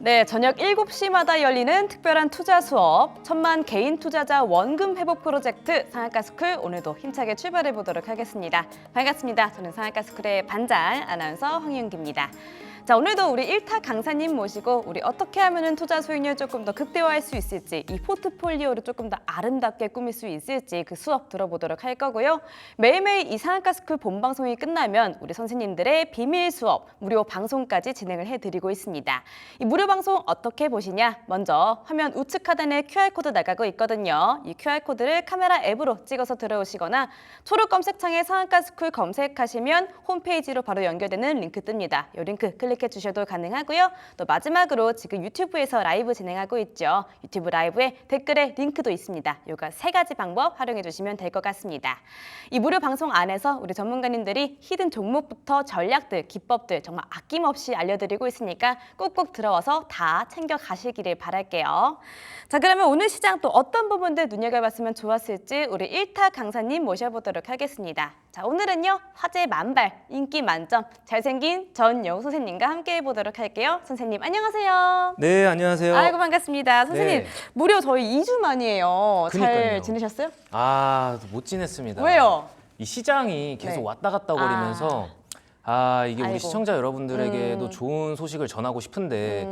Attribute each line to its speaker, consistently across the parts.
Speaker 1: 네, 저녁 7시마다 열리는 특별한 투자 수업, 1000만 개인 투자자 원금 회복 프로젝트 상한가스쿨 오늘도 힘차게 출발해 보도록 하겠습니다. 반갑습니다. 저는 상한가스쿨의 반장 아나운서 황윤기입니다. 자, 오늘도 우리 1타 강사님 모시고 우리 어떻게 하면 투자 수익률 조금 더 극대화할 수 있을지, 이 포트폴리오를 조금 더 아름답게 꾸밀 수 있을지 그 수업 들어보도록 할 거고요. 매일매일 이 상한가스쿨 본방송이 끝나면 우리 선생님들의 비밀 수업, 무료 방송까지 진행을 해드리고 있습니다. 이 무료 방송 어떻게 보시냐? 먼저 화면 우측 하단에 QR코드 나가고 있거든요. 이 QR코드를 카메라 앱으로 찍어서 들어오시거나 초록 검색창에 상한가스쿨 검색하시면 홈페이지로 바로 연결되는 링크 뜹니다. 이 링크 클릭해 주셔도 가능하고요. 또 마지막으로 지금 유튜브에서 라이브 진행하고 있죠. 유튜브 라이브에 댓글에 링크도 있습니다. 요거 3가지 방법 활용해 주시면 될 것 같습니다. 이 무료 방송 안에서 우리 전문가님들이 히든 종목부터 전략들, 기법들 정말 아낌없이 알려드리고 있으니까 꼭꼭 들어와서 다 챙겨 가시기를 바랄게요. 자, 그러면 오늘 시장 또 어떤 부분들 눈여겨봤으면 좋았을지 우리 1타 강사님 모셔보도록 하겠습니다. 자, 오늘은요 화제 만발, 인기 만점, 잘생긴 전여우 선생님과 함께 해보도록 할게요. 선생님 안녕하세요.
Speaker 2: 네, 안녕하세요.
Speaker 1: 아이고 반갑습니다. 선생님
Speaker 2: 네.
Speaker 1: 무려 저희 2주 만이에요. 잘
Speaker 2: 그러니까요.
Speaker 1: 지내셨어요?
Speaker 2: 못 지냈습니다.
Speaker 1: 왜요?
Speaker 2: 이 시장이 계속
Speaker 1: 네.
Speaker 2: 왔다 갔다 거리면서 이게 우리
Speaker 1: 아이고.
Speaker 2: 시청자 여러분들에게도 좋은 소식을 전하고 싶은데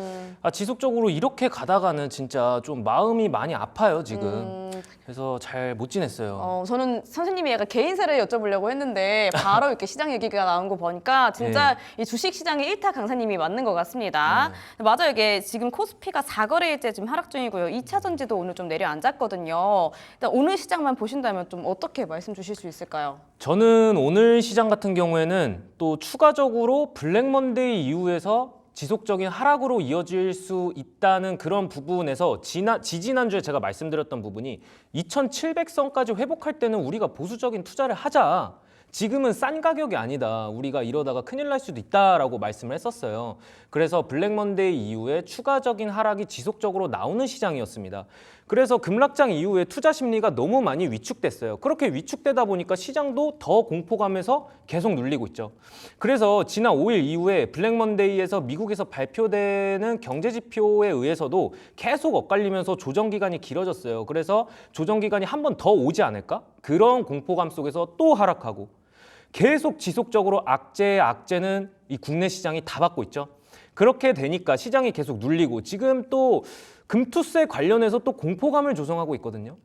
Speaker 2: 지속적으로 이렇게 가다가는 진짜 좀 마음이 많이 아파요, 지금. 그래서 잘 못 지냈어요.
Speaker 1: 저는 선생님이 약간 개인사를 여쭤보려고 했는데 바로 이렇게 시장 얘기가 나온 거 보니까 진짜 이 주식 시장의 1타 강사님이 맞는 것 같습니다. 맞아요. 이게 지금 코스피가 4거래일째 지금 하락 중이고요. 2차 전지도 오늘 좀 내려앉았거든요. 일단 오늘 시장만 보신다면 좀 어떻게 말씀 주실 수 있을까요?
Speaker 2: 저는 오늘 시장 같은 경우에는 또 추가적으로 블랙먼데이 이후에서 지속적인 하락으로 이어질 수 있다는 그런 부분에서 지지난주에 제가 말씀드렸던 부분이 2700선까지 회복할 때는 우리가 보수적인 투자를 하자. 지금은 싼 가격이 아니다. 우리가 이러다가 큰일 날 수도 있다라고 말씀을 했었어요. 그래서 블랙먼데이 이후에 추가적인 하락이 지속적으로 나오는 시장이었습니다. 그래서 급락장 이후에 투자 심리가 너무 많이 위축됐어요. 그렇게 위축되다 보니까 시장도 더 공포감에서 계속 눌리고 있죠. 그래서 지난 5일 이후에 블랙먼데이에서 미국에서 발표되는 경제지표에 의해서도 계속 엇갈리면서 조정기간이 길어졌어요. 그래서 조정기간이 한 번 더 오지 않을까? 그런 공포감 속에서 또 하락하고 계속 지속적으로 악재는 이 국내 시장이 다 받고 있죠. 그렇게 되니까 시장이 계속 눌리고 지금 또 금투세 관련해서 또 공포감을 조성하고 있거든요.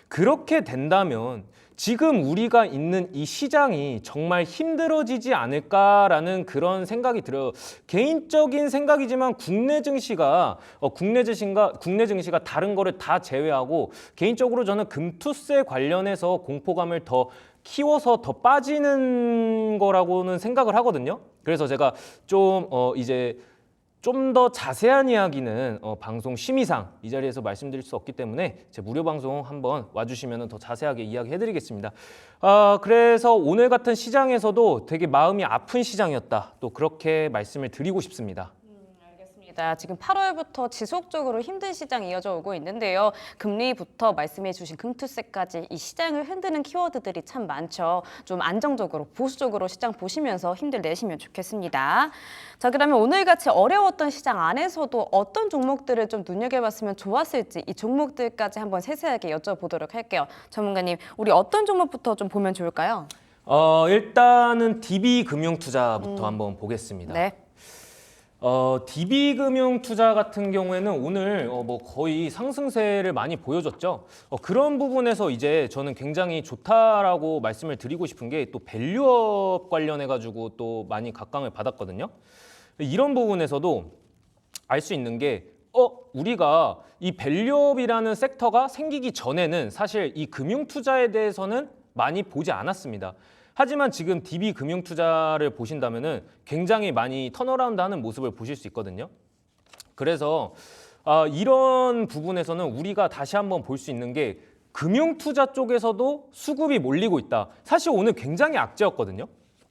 Speaker 2: 그렇게 된다면 지금 우리가 있는 이 시장이 정말 힘들어지지 않을까라는 그런 생각이 들어요. 개인적인 생각이지만 국내 증시가 다른 거를 다 제외하고 개인적으로 저는 금투세 관련해서 공포감을 더 키워서 더 빠지는 거라고는 생각을 하거든요. 그래서 제가 좀 더 자세한 이야기는 방송 심의상 이 자리에서 말씀드릴 수 없기 때문에 제 무료 방송 한번 와주시면 더 자세하게 이야기해드리겠습니다. 그래서 오늘 같은 시장에서도 되게 마음이 아픈 시장이었다. 또 그렇게 말씀을 드리고 싶습니다.
Speaker 1: 지금 8월부터 지속적으로 힘든 시장이 이어져 오고 있는데요. 금리부터 말씀해 주신 금투세까지 이 시장을 흔드는 키워드들이 참 많죠. 좀 안정적으로 보수적으로 시장 보시면서 힘들 내시면 좋겠습니다. 자, 그러면 오늘같이 어려웠던 시장 안에서도 어떤 종목들을 좀 눈여겨봤으면 좋았을지 이 종목들까지 한번 세세하게 여쭤보도록 할게요. 전문가님, 우리 어떤 종목부터 좀 보면 좋을까요?
Speaker 2: 일단은 DB금융투자부터 한번 보겠습니다.
Speaker 1: 네.
Speaker 2: DB금융투자 같은 경우에는 오늘 거의 상승세를 많이 보여줬죠. 그런 부분에서 이제 저는 굉장히 좋다라고 말씀을 드리고 싶은 게 또 밸류업 관련해가지고 또 많이 각광을 받았거든요. 이런 부분에서도 알 수 있는 게 우리가 이 밸류업이라는 섹터가 생기기 전에는 사실 이 금융투자에 대해서는 많이 보지 않았습니다. 하지만 지금 DB금융투자를 보신다면은 굉장히 많이 턴어라운드하는 모습을 보실 수 있거든요. 그래서 이런 부분에서는 우리가 다시 한번 볼 수 있는 게 금융투자 쪽에서도 수급이 몰리고 있다. 사실 오늘 굉장히 악재였거든요.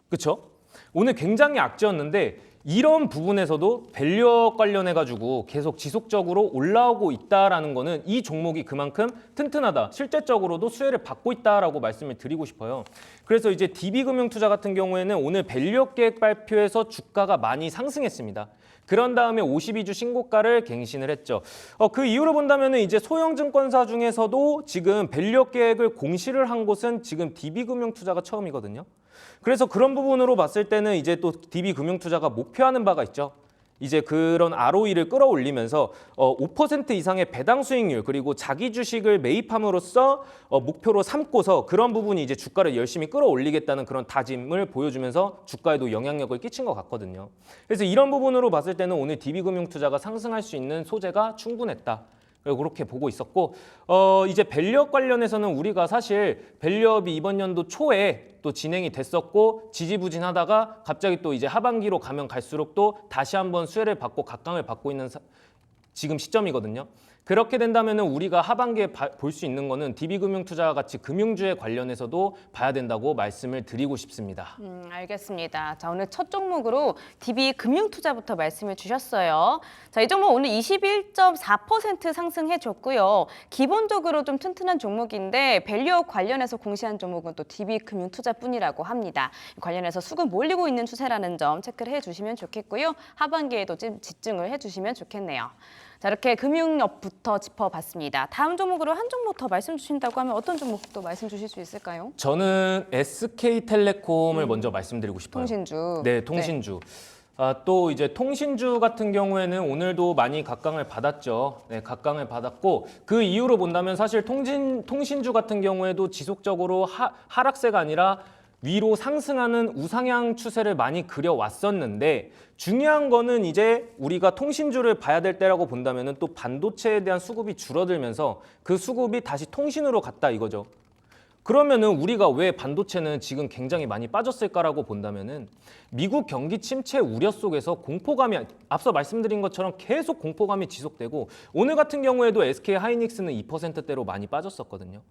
Speaker 2: 그렇죠? 오늘 굉장히 악재였는데 이런 부분에서도 밸류업 관련해 가지고 계속 지속적으로 올라오고 있다라는 거는 이 종목이 그만큼 튼튼하다. 실제적으로도 수혜를 받고 있다라고 말씀을 드리고 싶어요. 그래서 이제 DB금융투자 같은 경우에는 오늘 밸류업 계획 발표에서 주가가 많이 상승했습니다. 그런 다음에 52주 신고가를 갱신을 했죠. 그 이유로 본다면 이제 소형증권사 중에서도 지금 밸류업 계획을 공시를 한 곳은 지금 DB금융투자가 처음이거든요. 그래서 그런 부분으로 봤을 때는 이제 또 DB금융투자가 목표하는 바가 있죠. 이제 그런 ROE를 끌어올리면서 5% 이상의 배당 수익률 그리고 자기 주식을 매입함으로써 목표로 삼고서 그런 부분이 이제 주가를 열심히 끌어올리겠다는 그런 다짐을 보여주면서 주가에도 영향력을 끼친 것 같거든요. 그래서 이런 부분으로 봤을 때는 오늘 DB금융투자가 상승할 수 있는 소재가 충분했다. 그렇게 보고 있었고 이제 밸류업 관련해서는 우리가 사실 밸류업이 이번 연도 초에 또 진행이 됐었고 지지부진하다가 갑자기 또 이제 하반기로 가면 갈수록 또 다시 한번 수혜를 받고 각광을 받고 있는 지금 시점이거든요. 그렇게 된다면 우리가 하반기에 볼 수 있는 거는 DB금융투자와 같이 금융주에 관련해서도 봐야 된다고 말씀을 드리고 싶습니다.
Speaker 1: 알겠습니다. 자, 오늘 첫 종목으로 DB금융투자부터 말씀을 주셨어요. 자, 이 종목 오늘 21.4% 상승해 줬고요. 기본적으로 좀 튼튼한 종목인데 밸류업 관련해서 공시한 종목은 또 DB금융투자뿐이라고 합니다. 관련해서 수급 몰리고 있는 추세라는 점 체크를 해주시면 좋겠고요. 하반기에도 좀 집중을 해주시면 좋겠네요. 자, 이렇게 금융업부터 짚어봤습니다. 다음 종목으로 한 종목 더 말씀 주신다고 하면 어떤 종목도 말씀 주실 수 있을까요?
Speaker 2: 저는 SK텔레콤을 먼저 말씀드리고 싶어요.
Speaker 1: 통신주.
Speaker 2: 네, 통신주. 또 이제 통신주 같은 경우에는 오늘도 많이 각광을 받았죠. 네, 각광을 받았고 그 이유로 본다면 사실 통신주 같은 경우에도 지속적으로 하락세가 아니라 위로 상승하는 우상향 추세를 많이 그려왔었는데 중요한 거는 이제 우리가 통신주를 봐야 될 때라고 본다면 또 반도체에 대한 수급이 줄어들면서 그 수급이 다시 통신으로 갔다 이거죠. 그러면은 우리가 왜 반도체는 지금 굉장히 많이 빠졌을까라고 본다면은 미국 경기 침체 우려 속에서 공포감이 앞서 말씀드린 것처럼 계속 공포감이 지속되고 오늘 같은 경우에도 SK 하이닉스는 2%대로 많이 빠졌었거든요.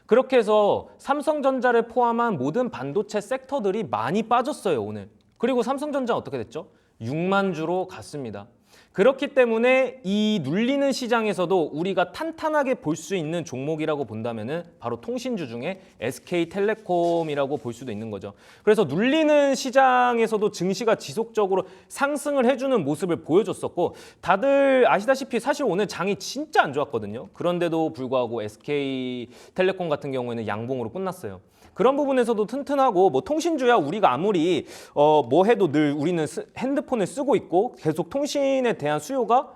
Speaker 2: 그렇게 해서 삼성전자를 포함한 모든 반도체 섹터들이 많이 빠졌어요, 오늘. 그리고 삼성전자는 어떻게 됐죠? 6만 주로 갔습니다. 그렇기 때문에 이 눌리는 시장에서도 우리가 탄탄하게 볼 수 있는 종목이라고 본다면은 바로 통신주 중에 SK텔레콤이라고 볼 수도 있는 거죠. 그래서 눌리는 시장에서도 증시가 지속적으로 상승을 해주는 모습을 보여줬었고 다들 아시다시피 사실 오늘 장이 진짜 안 좋았거든요. 그런데도 불구하고 SK텔레콤 같은 경우에는 양봉으로 끝났어요. 그런 부분에서도 튼튼하고 뭐 통신주야 우리가 아무리 뭐 해도 늘 우리는 핸드폰을 쓰고 있고 계속 통신에 대한 수요가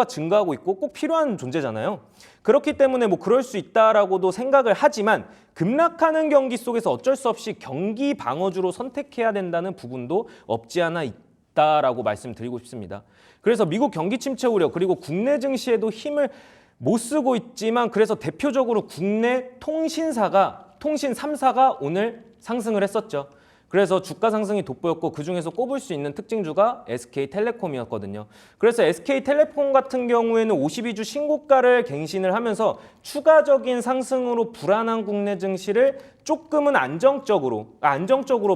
Speaker 2: 증가하고 있고 꼭 필요한 존재잖아요. 그렇기 때문에 뭐 그럴 수 있다라고도 생각을 하지만 급락하는 경기 속에서 어쩔 수 없이 경기 방어주로 선택해야 된다는 부분도 없지 않아 있다라고 말씀드리고 싶습니다. 그래서 미국 경기 침체 우려 그리고 국내 증시에도 힘을 못 쓰고 있지만 그래서 대표적으로 국내 통신 3사가 오늘 상승을 했었죠. 그래서 주가 상승이 돋보였고 그중에서 꼽을 수 있는 특징주가 SK텔레콤이었거든요. 그래서 SK텔레콤 같은 경우에는 52주 신고가를 갱신을 하면서 추가적인 상승으로 불안한 국내 증시를 조금은 안정적으로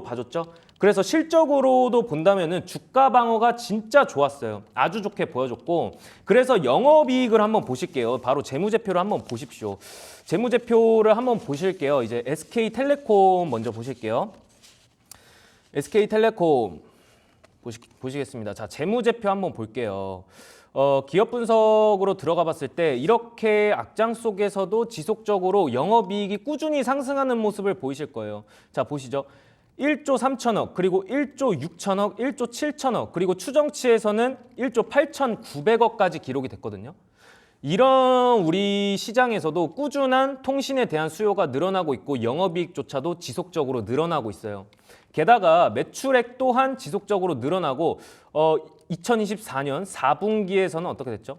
Speaker 2: 봐줬죠. 그래서 실적으로도 본다면은 주가 방어가 진짜 좋았어요. 아주 좋게 보여줬고 그래서 영업이익을 한번 보실게요. 바로 재무제표를 한번 보십시오. 재무제표를 한번 보실게요. 이제 SK텔레콤 먼저 보실게요. SK텔레콤 보시겠습니다. 자, 재무제표 한번 볼게요. 기업 분석으로 들어가 봤을 때 이렇게 악장 속에서도 지속적으로 영업이익이 꾸준히 상승하는 모습을 보이실 거예요. 자, 보시죠. 1조 3천억, 그리고 1조 6천억, 1조 7천억, 그리고 추정치에서는 1조 8,900억까지 기록이 됐거든요. 이런 우리 시장에서도 꾸준한 통신에 대한 수요가 늘어나고 있고 영업이익조차도 지속적으로 늘어나고 있어요. 게다가 매출액 또한 지속적으로 늘어나고 2024년 4분기에서는 어떻게 됐죠?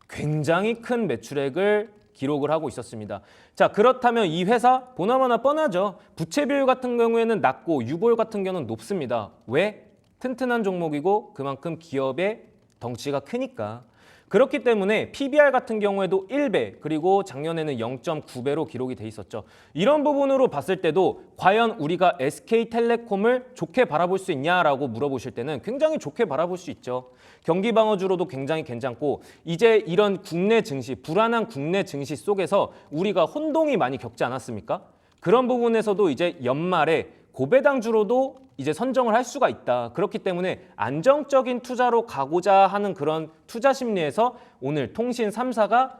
Speaker 2: 굉장히 큰 매출액을 기록을 하고 있었습니다. 자, 그렇다면 이 회사 보나마나 뻔하죠. 부채 비율 같은 경우에는 낮고 유보율 같은 경우는 높습니다. 왜? 튼튼한 종목이고 그만큼 기업의 덩치가 크니까. 그렇기 때문에 PBR 같은 경우에도 1배 그리고 작년에는 0.9배로 기록이 돼 있었죠. 이런 부분으로 봤을 때도 과연 우리가 SK텔레콤을 좋게 바라볼 수 있냐라고 물어보실 때는 굉장히 좋게 바라볼 수 있죠. 경기 방어주로도 굉장히 괜찮고 이제 이런 국내 증시, 불안한 국내 증시 속에서 우리가 혼동이 많이 겪지 않았습니까? 그런 부분에서도 이제 연말에 고배당주로도 이제 선정을 할 수가 있다. 그렇기 때문에 안정적인 투자로 가고자 하는 그런 투자 심리에서 오늘 통신 3사가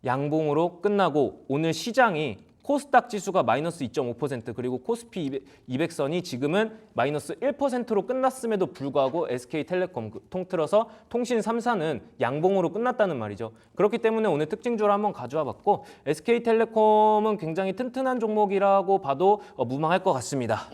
Speaker 2: 양봉으로 끝나고 오늘 시장이 코스닥 지수가 마이너스 2.5% 그리고 코스피 200선이 지금은 마이너스 1%로 끝났음에도 불구하고 SK텔레콤 통틀어서 통신 3사는 양봉으로 끝났다는 말이죠. 그렇기 때문에 오늘 특징주를 한번 가져와 봤고 SK텔레콤은 굉장히 튼튼한 종목이라고 봐도 무방할 것 같습니다.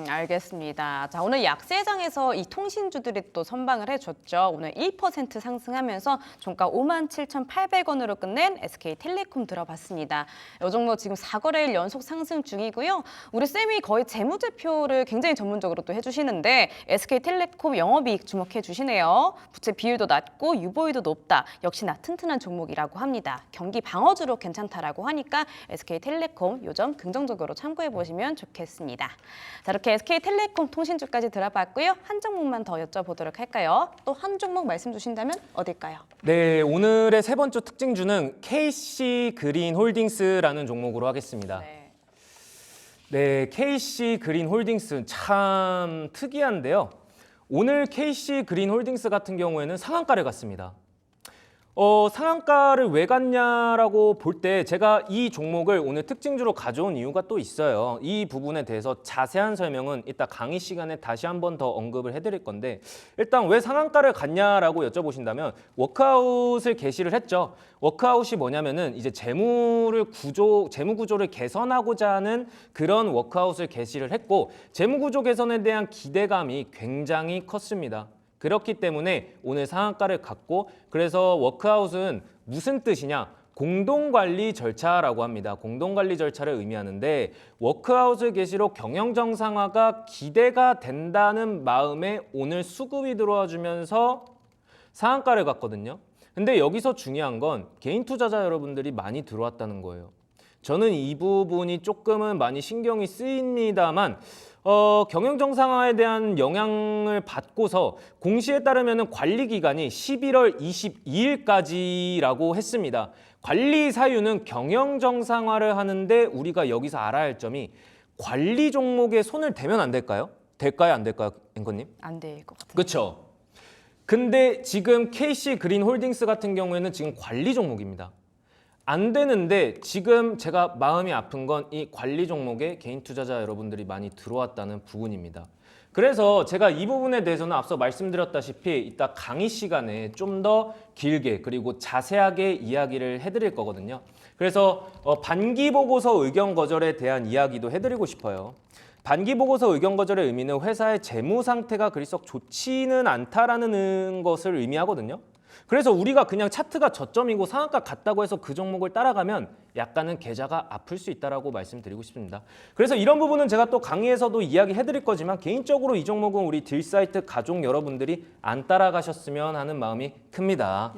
Speaker 1: 알겠습니다. 자, 오늘 약세장에서 이 통신주들이 또 선방을 해줬죠. 오늘 1% 상승하면서 종가 57,800원으로 끝낸 SK텔레콤 들어봤습니다. 이 종목 지금 4거래일 연속 상승 중이고요. 우리 쌤이 거의 재무제표를 굉장히 전문적으로 또 해주시는데 SK텔레콤 영업이익 주목해 주시네요. 부채 비율도 낮고 유보율도 높다. 역시나 튼튼한 종목이라고 합니다. 경기 방어주로 괜찮다라고 하니까 SK텔레콤 요점 긍정적으로 참고해 보시면 좋겠습니다. 자, 이렇게 SK텔레콤 통신주까지 들어봤고요. 한 종목만 더 여쭤보도록 할까요? 또 한 종목 말씀 주신다면 어딜까요?
Speaker 2: 네, 오늘의 세 번째 특징주는 KC그린홀딩스라는 종목으로 하겠습니다. 네, KC그린홀딩스 참 특이한데요. 오늘 KC그린홀딩스 같은 경우에는 상한가를 갔습니다. 상한가를 왜 갔냐라고 볼 때 제가 이 종목을 오늘 특징주로 가져온 이유가 또 있어요. 이 부분에 대해서 자세한 설명은 이따 강의 시간에 다시 한 번 더 언급을 해드릴 건데 일단 왜 상한가를 갔냐라고 여쭤보신다면 워크아웃을 게시를 했죠. 워크아웃이 뭐냐면은 이제 재무 구조를 개선하고자 하는 그런 워크아웃을 게시를 했고 재무 구조 개선에 대한 기대감이 굉장히 컸습니다. 그렇기 때문에 오늘 상한가를 갔고 그래서 워크아웃은 무슨 뜻이냐? 공동관리 절차라고 합니다. 공동관리 절차를 의미하는데 워크아웃을 계시로 경영정상화가 기대가 된다는 마음에 오늘 수급이 들어와 주면서 상한가를 갔거든요. 근데 여기서 중요한 건 개인 투자자 여러분들이 많이 들어왔다는 거예요. 저는 이 부분이 조금은 많이 신경이 쓰입니다만 경영 정상화에 대한 영향을 받고서 공시에 따르면 관리 기간이 11월 22일까지라고 했습니다. 관리 사유는 경영 정상화를 하는데 우리가 여기서 알아야 할 점이 관리 종목에 손을 대면 안 될까요? 될까요? 안 될까요? 앵커님?
Speaker 1: 안 될 것 같은데.
Speaker 2: 그렇죠. 근데 지금 KC그린홀딩스 같은 경우에는 지금 관리 종목입니다. 안 되는데 지금 제가 마음이 아픈 건 이 관리 종목에 개인 투자자 여러분들이 많이 들어왔다는 부분입니다. 그래서 제가 이 부분에 대해서는 앞서 말씀드렸다시피 이따 강의 시간에 좀 더 길게 그리고 자세하게 이야기를 해드릴 거거든요. 그래서 반기 보고서 의견 거절에 대한 이야기도 해드리고 싶어요. 반기 보고서 의견 거절의 의미는 회사의 재무 상태가 그리 썩 좋지는 않다라는 것을 의미하거든요. 그래서 우리가 그냥 차트가 저점이고 상한가 같다고 해서 그 종목을 따라가면 약간은 계좌가 아플 수 있다라고 말씀드리고 싶습니다. 그래서 이런 부분은 제가 또 강의에서도 이야기해드릴 거지만 개인적으로 이 종목은 우리 딜사이트 가족 여러분들이 안 따라가셨으면 하는 마음이 큽니다.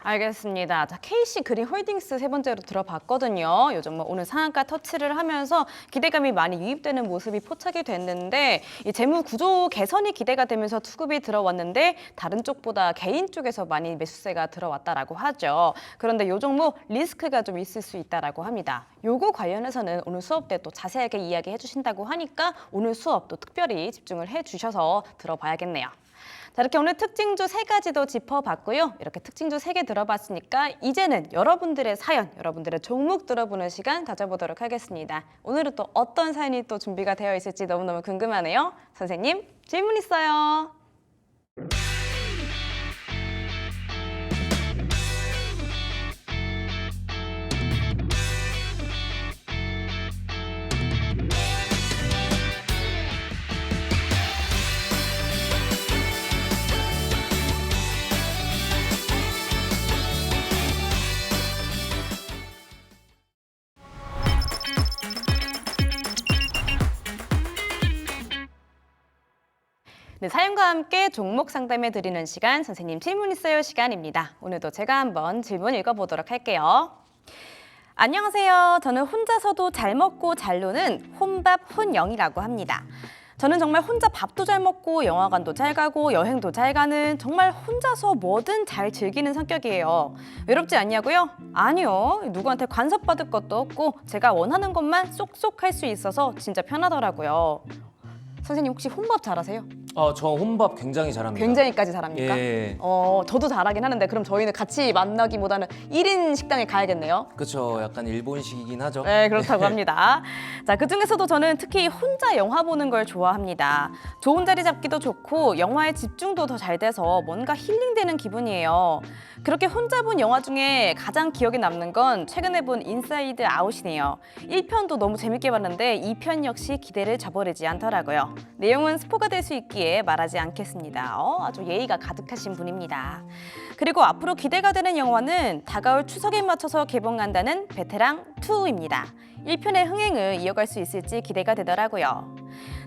Speaker 1: 알겠습니다. 자, KC그린홀딩스 세 번째로 들어봤거든요. 이 종목 오늘 상한가 터치를 하면서 기대감이 많이 유입되는 모습이 포착이 됐는데 이 재무 구조 개선이 기대가 되면서 투급이 들어왔는데 다른 쪽보다 개인 쪽에서 많이 매수세가 들어왔다라고 하죠. 그런데 이 종목 리스크가 좀 있을 수 있다라고 합니다. 요거 관련해서는 오늘 수업 때 또 자세하게 이야기해 주신다고 하니까 오늘 수업도 특별히 집중을 해 주셔서 들어봐야겠네요. 자, 이렇게 오늘 특징주 3가지도 짚어봤고요. 이렇게 특징주 3개 들어봤으니까 이제는 여러분들의 사연, 여러분들의 종목 들어보는 시간 가져보도록 하겠습니다. 오늘은 또 어떤 사연이 또 준비가 되어 있을지 너무너무 궁금하네요. 선생님, 질문 있어요. 네, 사연과 함께 종목 상담해 드리는 시간, 선생님 질문 있어요 시간입니다. 오늘도 제가 한번 질문 읽어보도록 할게요. 안녕하세요. 저는 혼자서도 잘 먹고 잘 노는 혼밥 혼영이라고 합니다. 저는 정말 혼자 밥도 잘 먹고 영화관도 잘 가고 여행도 잘 가는 정말 혼자서 뭐든 잘 즐기는 성격이에요. 외롭지 않냐고요? 아니요. 누구한테 간섭받을 것도 없고 제가 원하는 것만 쏙쏙 할 수 있어서 진짜 편하더라고요. 선생님 혹시 혼밥 잘하세요?
Speaker 2: 저 혼밥 굉장히 잘합니다.
Speaker 1: 굉장히까지 잘합니까?
Speaker 2: 예.
Speaker 1: 저도 잘하긴 하는데 그럼 저희는 같이 만나기보다는 1인 식당에 가야겠네요.
Speaker 2: 그렇죠. 약간 일본식이긴 하죠.
Speaker 1: 네, 그렇다고 합니다. 자, 그중에서도 저는 특히 혼자 영화 보는 걸 좋아합니다. 좋은 자리 잡기도 좋고 영화에 집중도 더 잘 돼서 뭔가 힐링되는 기분이에요. 그렇게 혼자 본 영화 중에 가장 기억에 남는 건 최근에 본 인사이드 아웃이네요. 1편도 너무 재밌게 봤는데 2편 역시 기대를 저버리지 않더라고요. 내용은 스포가 될 수 있기에 말하지 않겠습니다. 아주 예의가 가득하신 분입니다. 그리고 앞으로 기대가 되는 영화는 다가올 추석에 맞춰서 개봉한다는 베테랑 2입니다. 1편의 흥행을 이어갈 수 있을지 기대가 되더라고요.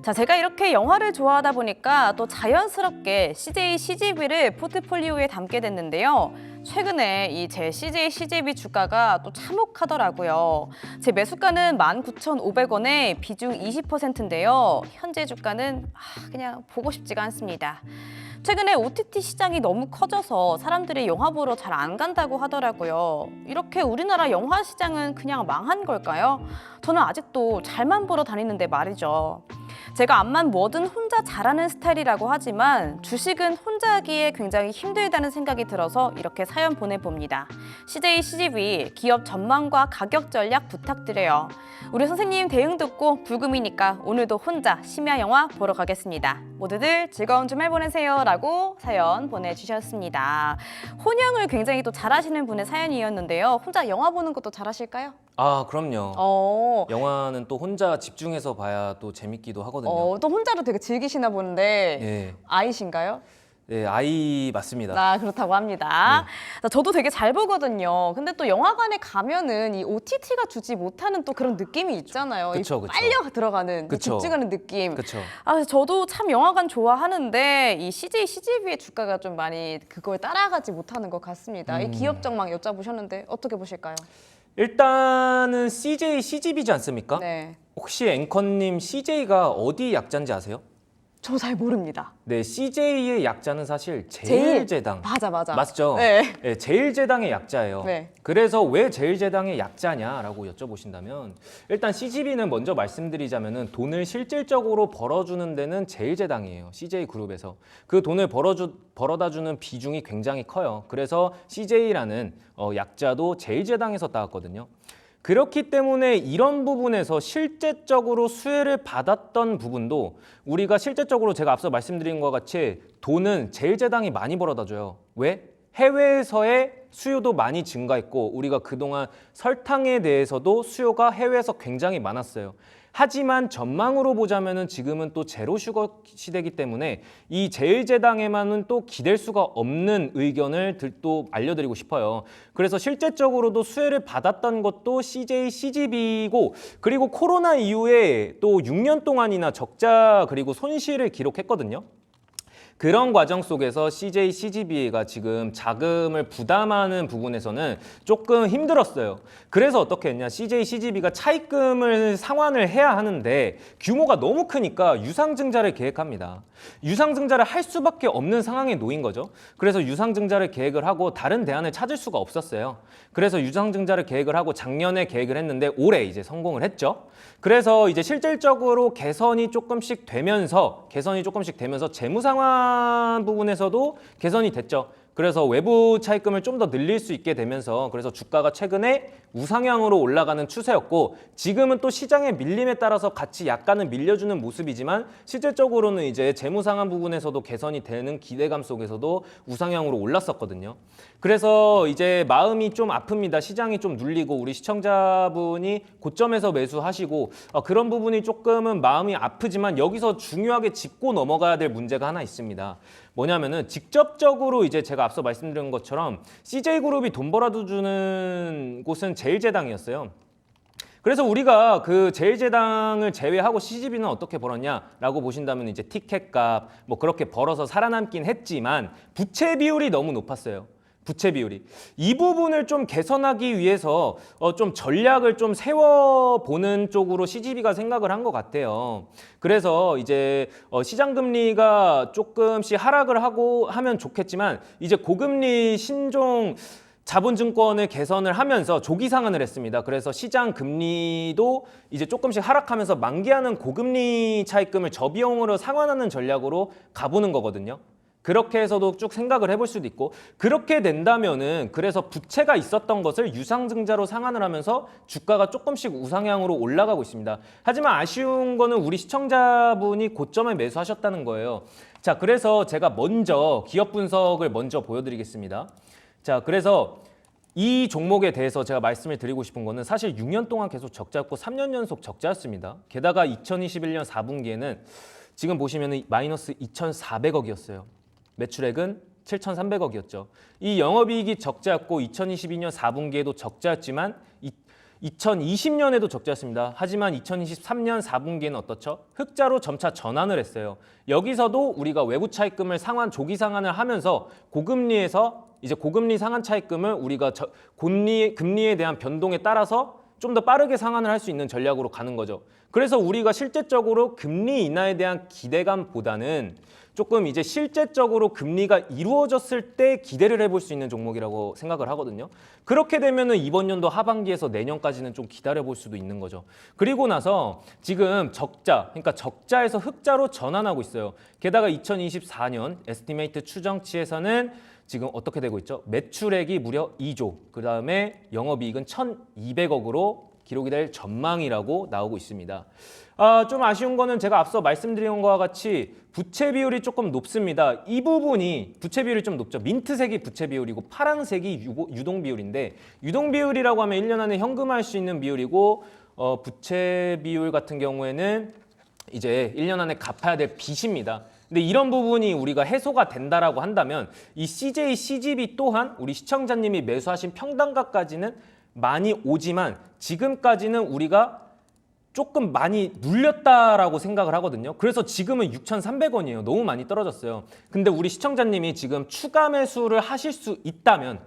Speaker 1: 자, 제가 이렇게 영화를 좋아하다 보니까 또 자연스럽게 CJ CGV를 포트폴리오에 담게 됐는데요. 최근에 이 제 CJ CGV 주가가 또 참혹하더라고요. 제 매수가는 19,500원에 비중 20%인데요. 현재 주가는 그냥 보고 싶지가 않습니다. 최근에 OTT 시장이 너무 커져서 사람들이 영화 보러 잘 안 간다고 하더라고요. 이렇게 우리나라 영화 시장은 그냥 망한 걸까요? 저는 아직도 잘만 보러 다니는데 말이죠. 제가 암만 뭐든 혼자 잘하는 스타일이라고 하지만 주식은 혼자 하기에 굉장히 힘들다는 생각이 들어서 이렇게 사연 보내봅니다. CJ CGV 기업 전망과 가격 전략 부탁드려요. 우리 선생님 대응 듣고 불금이니까 오늘도 혼자 심야 영화 보러 가겠습니다. 모두들 즐거운 주말 보내세요 라고 사연 보내주셨습니다. 혼영을 굉장히 또 잘하시는 분의 사연이었는데요. 혼자 영화 보는 것도 잘하실까요?
Speaker 2: 그럼요. 영화는 또 혼자 집중해서 봐야 또 재밌기도 하거든요.
Speaker 1: 또 혼자로 되게 즐기시나 보는데
Speaker 2: 예.
Speaker 1: 아이신가요?
Speaker 2: 네, 아이 맞습니다.
Speaker 1: 그렇다고 합니다. 자, 저도 되게 잘 보거든요. 근데 또 영화관에 가면은 이 OTT가 주지 못하는 또 그런 느낌이 있잖아요.
Speaker 2: 그쵸,
Speaker 1: 이
Speaker 2: 그쵸.
Speaker 1: 빨려 들어가는, 이
Speaker 2: 그쵸.
Speaker 1: 집중하는 느낌.
Speaker 2: 그렇죠.
Speaker 1: 그래서 저도 참 영화관 좋아하는데 이 CJ CGV의 주가가 좀 많이 그걸 따라가지 못하는 것 같습니다. 이 기업 전망 여쭤보셨는데 어떻게 보실까요?
Speaker 2: 일단은 CJ CGV지 않습니까?
Speaker 1: 네,
Speaker 2: 혹시 앵커님 CJ가 어디 약자인지 아세요?
Speaker 1: 저 잘 모릅니다.
Speaker 2: 네, CJ의 약자는 사실 제일제당.
Speaker 1: 맞아.
Speaker 2: 맞죠?
Speaker 1: 네.
Speaker 2: 네, 제일제당의 약자예요.
Speaker 1: 네.
Speaker 2: 그래서 왜 제일제당의 약자냐라고 여쭤보신다면 일단 CGV는 먼저 말씀드리자면은 돈을 실질적으로 벌어주는 데는 제일제당이에요. CJ그룹에서. 그 돈을 벌어다주는 비중이 굉장히 커요. 그래서 CJ라는 약자도 제일제당에서 따왔거든요. 그렇기 때문에 이런 부분에서 실제적으로 수혜를 받았던 부분도 우리가 실제적으로 제가 앞서 말씀드린 것과 같이 돈은 제일제당이 많이 벌어다 줘요. 왜? 해외에서의 수요도 많이 증가했고 우리가 그동안 설탕에 대해서도 수요가 해외에서 굉장히 많았어요. 하지만 전망으로 보자면은 지금은 또 제로 슈거 시대이기 때문에 이 제일제당에만은 또 기댈 수가 없는 의견을 또 알려드리고 싶어요. 그래서 실제적으로도 수혜를 받았던 것도 CJ CGV고 그리고 코로나 이후에 또 6년 동안이나 적자 그리고 손실을 기록했거든요. 그런 과정 속에서 CJ CGV가 지금 자금을 부담하는 부분에서는 조금 힘들었어요. 그래서 어떻게 했냐? CJ CGV가 차입금을 상환을 해야 하는데 규모가 너무 크니까 유상증자를 계획합니다. 유상증자를 할 수밖에 없는 상황에 놓인 거죠. 그래서 유상증자를 계획을 하고 다른 대안을 찾을 수가 없었어요. 그래서 유상증자를 계획을 하고 작년에 계획을 했는데 올해 이제 성공을 했죠. 그래서 이제 실질적으로 개선이 조금씩 되면서 재무 상환 부분에서도 개선이 됐죠. 그래서 외부 차입금을 좀 더 늘릴 수 있게 되면서 그래서 주가가 최근에 우상향으로 올라가는 추세였고 지금은 또 시장의 밀림에 따라서 같이 약간은 밀려주는 모습이지만 실질적으로는 이제 재무 상환 부분에서도 개선이 되는 기대감 속에서도 우상향으로 올랐었거든요. 그래서 이제 마음이 좀 아픕니다. 시장이 좀 눌리고 우리 시청자분이 고점에서 매수하시고 그런 부분이 조금은 마음이 아프지만 여기서 중요하게 짚고 넘어가야 될 문제가 하나 있습니다. 뭐냐면은 직접적으로 이제 제가 앞서 말씀드린 것처럼 CJ그룹이 돈 벌어주는 곳은 제일제당이었어요. 그래서 우리가 그 제일제당을 제외하고 CGV는 어떻게 벌었냐라고 보신다면 이제 티켓값 뭐 그렇게 벌어서 살아남긴 했지만 부채 비율이 너무 높았어요. 부채 비율이. 이 부분을 좀 개선하기 위해서 좀 전략을 좀 세워보는 쪽으로 CGV가 생각을 한 것 같아요. 그래서 이제 시장 금리가 조금씩 하락을 하고 하면 좋겠지만 이제 고금리 신종 자본증권을 개선을 하면서 조기 상한을 했습니다. 그래서 시장 금리도 이제 조금씩 하락하면서 만기하는 고금리 차입금을 저비용으로 상환하는 전략으로 가보는 거거든요. 그렇게 해서도 쭉 생각을 해볼 수도 있고 그렇게 된다면은 그래서 부채가 있었던 것을 유상증자로 상환을 하면서 주가가 조금씩 우상향으로 올라가고 있습니다. 하지만 아쉬운 거는 우리 시청자분이 고점에 매수하셨다는 거예요. 자, 그래서 제가 먼저 기업 분석을 먼저 보여드리겠습니다. 자, 그래서 이 종목에 대해서 제가 말씀을 드리고 싶은 거는 사실 6년 동안 계속 적자였고 3년 연속 적자였습니다. 게다가 2021년 4분기에는 지금 보시면 마이너스 2,400억이었어요. 매출액은 7,300억이었죠. 이 영업이익이 적자였고 2022년 4분기에도 적자였지만 2020년에도 적자였습니다. 하지만 2023년 4분기에는 어떻죠? 흑자로 점차 전환을 했어요. 여기서도 우리가 외부 차입금을 상환, 조기 상환을 하면서 고금리에서 이제 고금리 상환 차입금을 우리가 금리에 대한 변동에 따라서 좀 더 빠르게 상환을 할 수 있는 전략으로 가는 거죠. 그래서 우리가 실제적으로 금리 인하에 대한 기대감보다는 조금 이제 실제적으로 금리가 이루어졌을 때 기대를 해볼 수 있는 종목이라고 생각을 하거든요. 그렇게 되면은 이번 연도 하반기에서 내년까지는 좀 기다려볼 수도 있는 거죠. 그리고 나서 지금 적자, 그러니까 적자에서 흑자로 전환하고 있어요. 게다가 2024년 에스티메이트 추정치에서는 지금 어떻게 되고 있죠? 매출액이 무려 2조, 그 다음에 영업이익은 1,200억으로 기록이 될 전망이라고 나오고 있습니다. 좀 아쉬운 거는 제가 앞서 말씀드린 것과 같이 부채 비율이 조금 높습니다. 이 부분이 부채 비율이 좀 높죠. 민트색이 부채 비율이고 파란색이 유동 비율인데 유동 비율이라고 하면 1년 안에 현금화할 수 있는 비율이고 부채 비율 같은 경우에는 이제 1년 안에 갚아야 될 빚입니다. 근데 이런 부분이 우리가 해소가 된다라고 한다면 이 CJ, CGV 또한 우리 시청자님이 매수하신 평단가까지는 많이 오지만 지금까지는 우리가 조금 많이 눌렸다라고 생각을 하거든요. 그래서 지금은 6,300원이에요. 너무 많이 떨어졌어요. 근데 우리 시청자님이 지금 추가 매수를 하실 수 있다면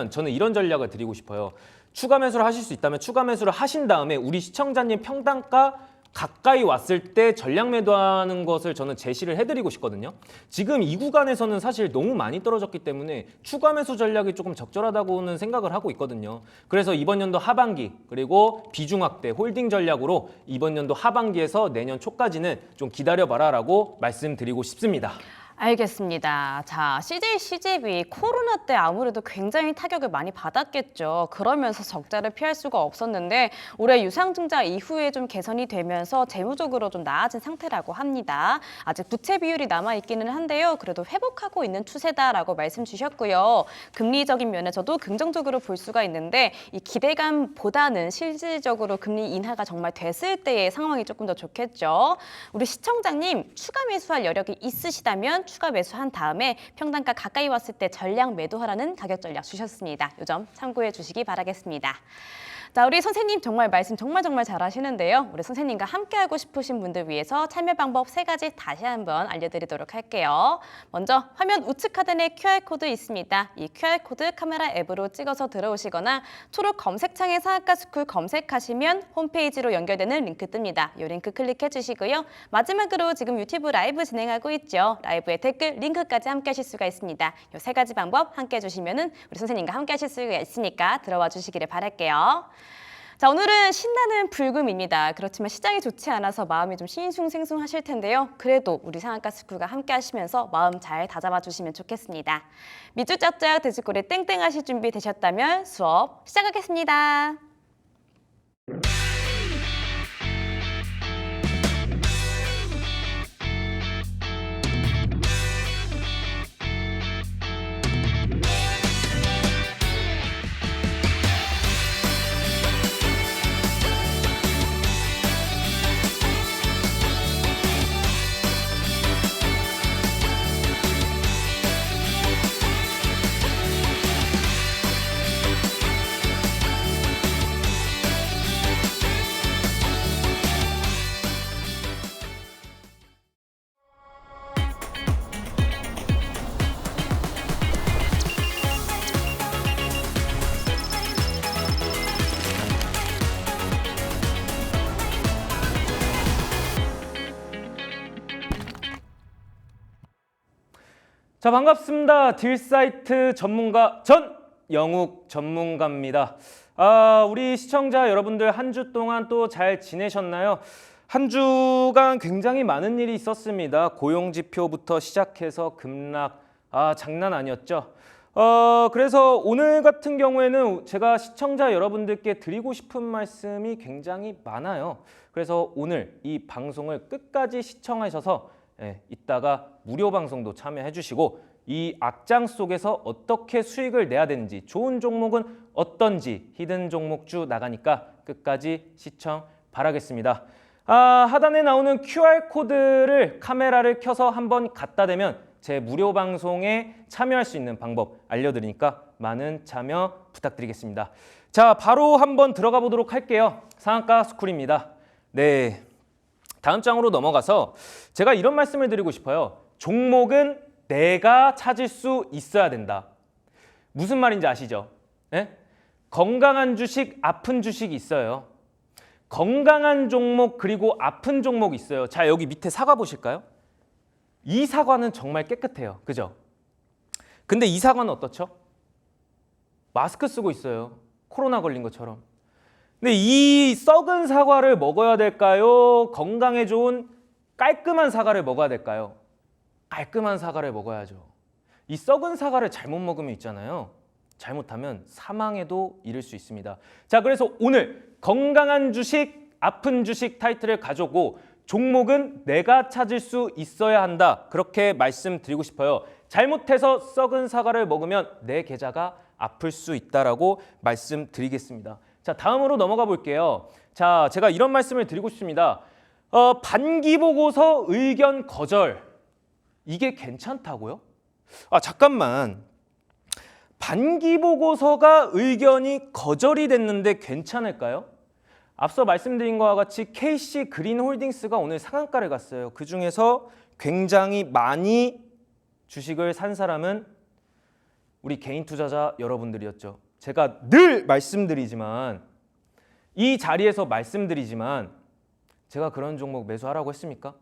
Speaker 2: 저는 이런 전략을 드리고 싶어요. 추가 매수를 하실 수 있다면 추가 매수를 하신 다음에 우리 시청자님 평단가 가까이 왔을 때 전략 매도하는 것을 저는 제시를 해드리고 싶거든요. 지금 이 구간에서는 사실 너무 많이 떨어졌기 때문에 추가 매수 전략이 조금 적절하다고는 생각을 하고 있거든요. 그래서 이번 연도 하반기 그리고 비중 확대 홀딩 전략으로 이번 연도 하반기에서 내년 초까지는 좀 기다려봐라라고 말씀드리고 싶습니다.
Speaker 1: 알겠습니다. 자, CJ, CGV 코로나 때 아무래도 굉장히 타격을 많이 받았겠죠. 그러면서 적자를 피할 수가 없었는데 올해 유상증자 이후에 좀 개선이 되면서 재무적으로 좀 나아진 상태라고 합니다. 아직 부채 비율이 남아있기는 한데요. 그래도 회복하고 있는 추세다라고 말씀 주셨고요. 금리적인 면에서도 긍정적으로 볼 수가 있는데 이 기대감보다는 실질적으로 금리 인하가 정말 됐을 때의 상황이 조금 더 좋겠죠. 우리 시청자님 추가 매수할 여력이 있으시다면 추가 매수한 다음에 평단가 가까이 왔을 때 전량 매도하라는 가격 전략 주셨습니다. 이 점 참고해 주시기 바라겠습니다. 자, 우리 선생님 정말 말씀 정말 잘하시는데요. 우리 선생님과 함께하고 싶으신 분들 위해서 참여 방법 3가지 다시 한번 알려드리도록 할게요. 먼저 화면 우측 하단에 QR코드 있습니다. 이 QR코드 카메라 앱으로 찍어서 들어오시거나 초록 검색창에 상한가스쿨 검색하시면 홈페이지로 연결되는 링크 뜹니다. 이 링크 클릭해 주시고요. 마지막으로 지금 유튜브 라이브 진행하고 있죠. 라이브에 댓글, 링크까지 함께 하실 수가 있습니다. 이 3가지 방법 함께 해주시면 우리 선생님과 함께 하실 수가 있으니까 들어와 주시기를 바랄게요. 자, 오늘은 신나는 불금입니다. 그렇지만 시장이 좋지 않아서 마음이 좀 싱숭생숭하실 텐데요. 그래도 우리 상한가스쿨과 함께 하시면서 마음 잘 다잡아 주시면 좋겠습니다. 밑줄 짝짝 돼지꼬리 땡땡 하실 준비 되셨다면 수업 시작하겠습니다.
Speaker 2: 자, 반갑습니다. 딜사이트 전문가 전영욱 전문가입니다. 우리 시청자 여러분들 한 주 동안 또 잘 지내셨나요? 한 주간 굉장히 많은 일이 있었습니다. 고용지표부터 시작해서 급락, 장난 아니었죠. 그래서 오늘 같은 경우에는 제가 시청자 여러분들께 드리고 싶은 말씀이 굉장히 많아요. 그래서 오늘 이 방송을 끝까지 시청하셔서 이따가 무료 방송도 참여해 주시고 이 악장 속에서 어떻게 수익을 내야 되는지, 좋은 종목은 어떤지 히든 종목주 나가니까 끝까지 시청 바라겠습니다. 하단에 나오는 QR코드를 카메라를 켜서 한번 갖다 대면 제 무료 방송에 참여할 수 있는 방법 알려드리니까 많은 참여 부탁드리겠습니다. 자, 바로 한번 들어가 보도록 할게요. 상한가 스쿨입니다. 네, 다음 장으로 넘어가서 제가 이런 말씀을 드리고 싶어요. 종목은 내가 찾을 수 있어야 된다. 무슨 말인지 아시죠? 네? 건강한 주식, 아픈 주식이 있어요. 건강한 종목 그리고 아픈 종목이 있어요. 자, 여기 밑에 사과 보실까요? 이 사과는 정말 깨끗해요. 그죠? 근데 이 사과는 어떻죠? 마스크 쓰고 있어요. 코로나 걸린 것처럼. 근데 이 썩은 사과를 먹어야 될까요? 건강에 좋은 깔끔한 사과를 먹어야 될까요? 깔끔한 사과를 먹어야죠. 이 썩은 사과를 잘못 먹으면 있잖아요. 잘못하면 사망에도 이를 수 있습니다. 자, 그래서 오늘 건강한 주식, 아픈 주식 타이틀을 가져오고 종목은 내가 찾을 수 있어야 한다. 그렇게 말씀드리고 싶어요. 잘못해서 썩은 사과를 먹으면 내 계좌가 아플 수 있다라고 말씀드리겠습니다. 자, 다음으로 넘어가 볼게요. 자, 제가 이런 말씀을 드리고 싶습니다. 반기 보고서 의견 거절. 이게 괜찮다고요? 잠깐만. 반기 보고서가 의견이 거절이 됐는데 괜찮을까요? 앞서 말씀드린 것과 같이 KC 그린홀딩스가 오늘 상한가를 갔어요. 그중에서 굉장히 많이 주식을 산 사람은 우리 개인 투자자 여러분들이었죠. 제가 늘 말씀드리지만 이 자리에서 말씀드리지만 제가 그런 종목 매수하라고 했습니까?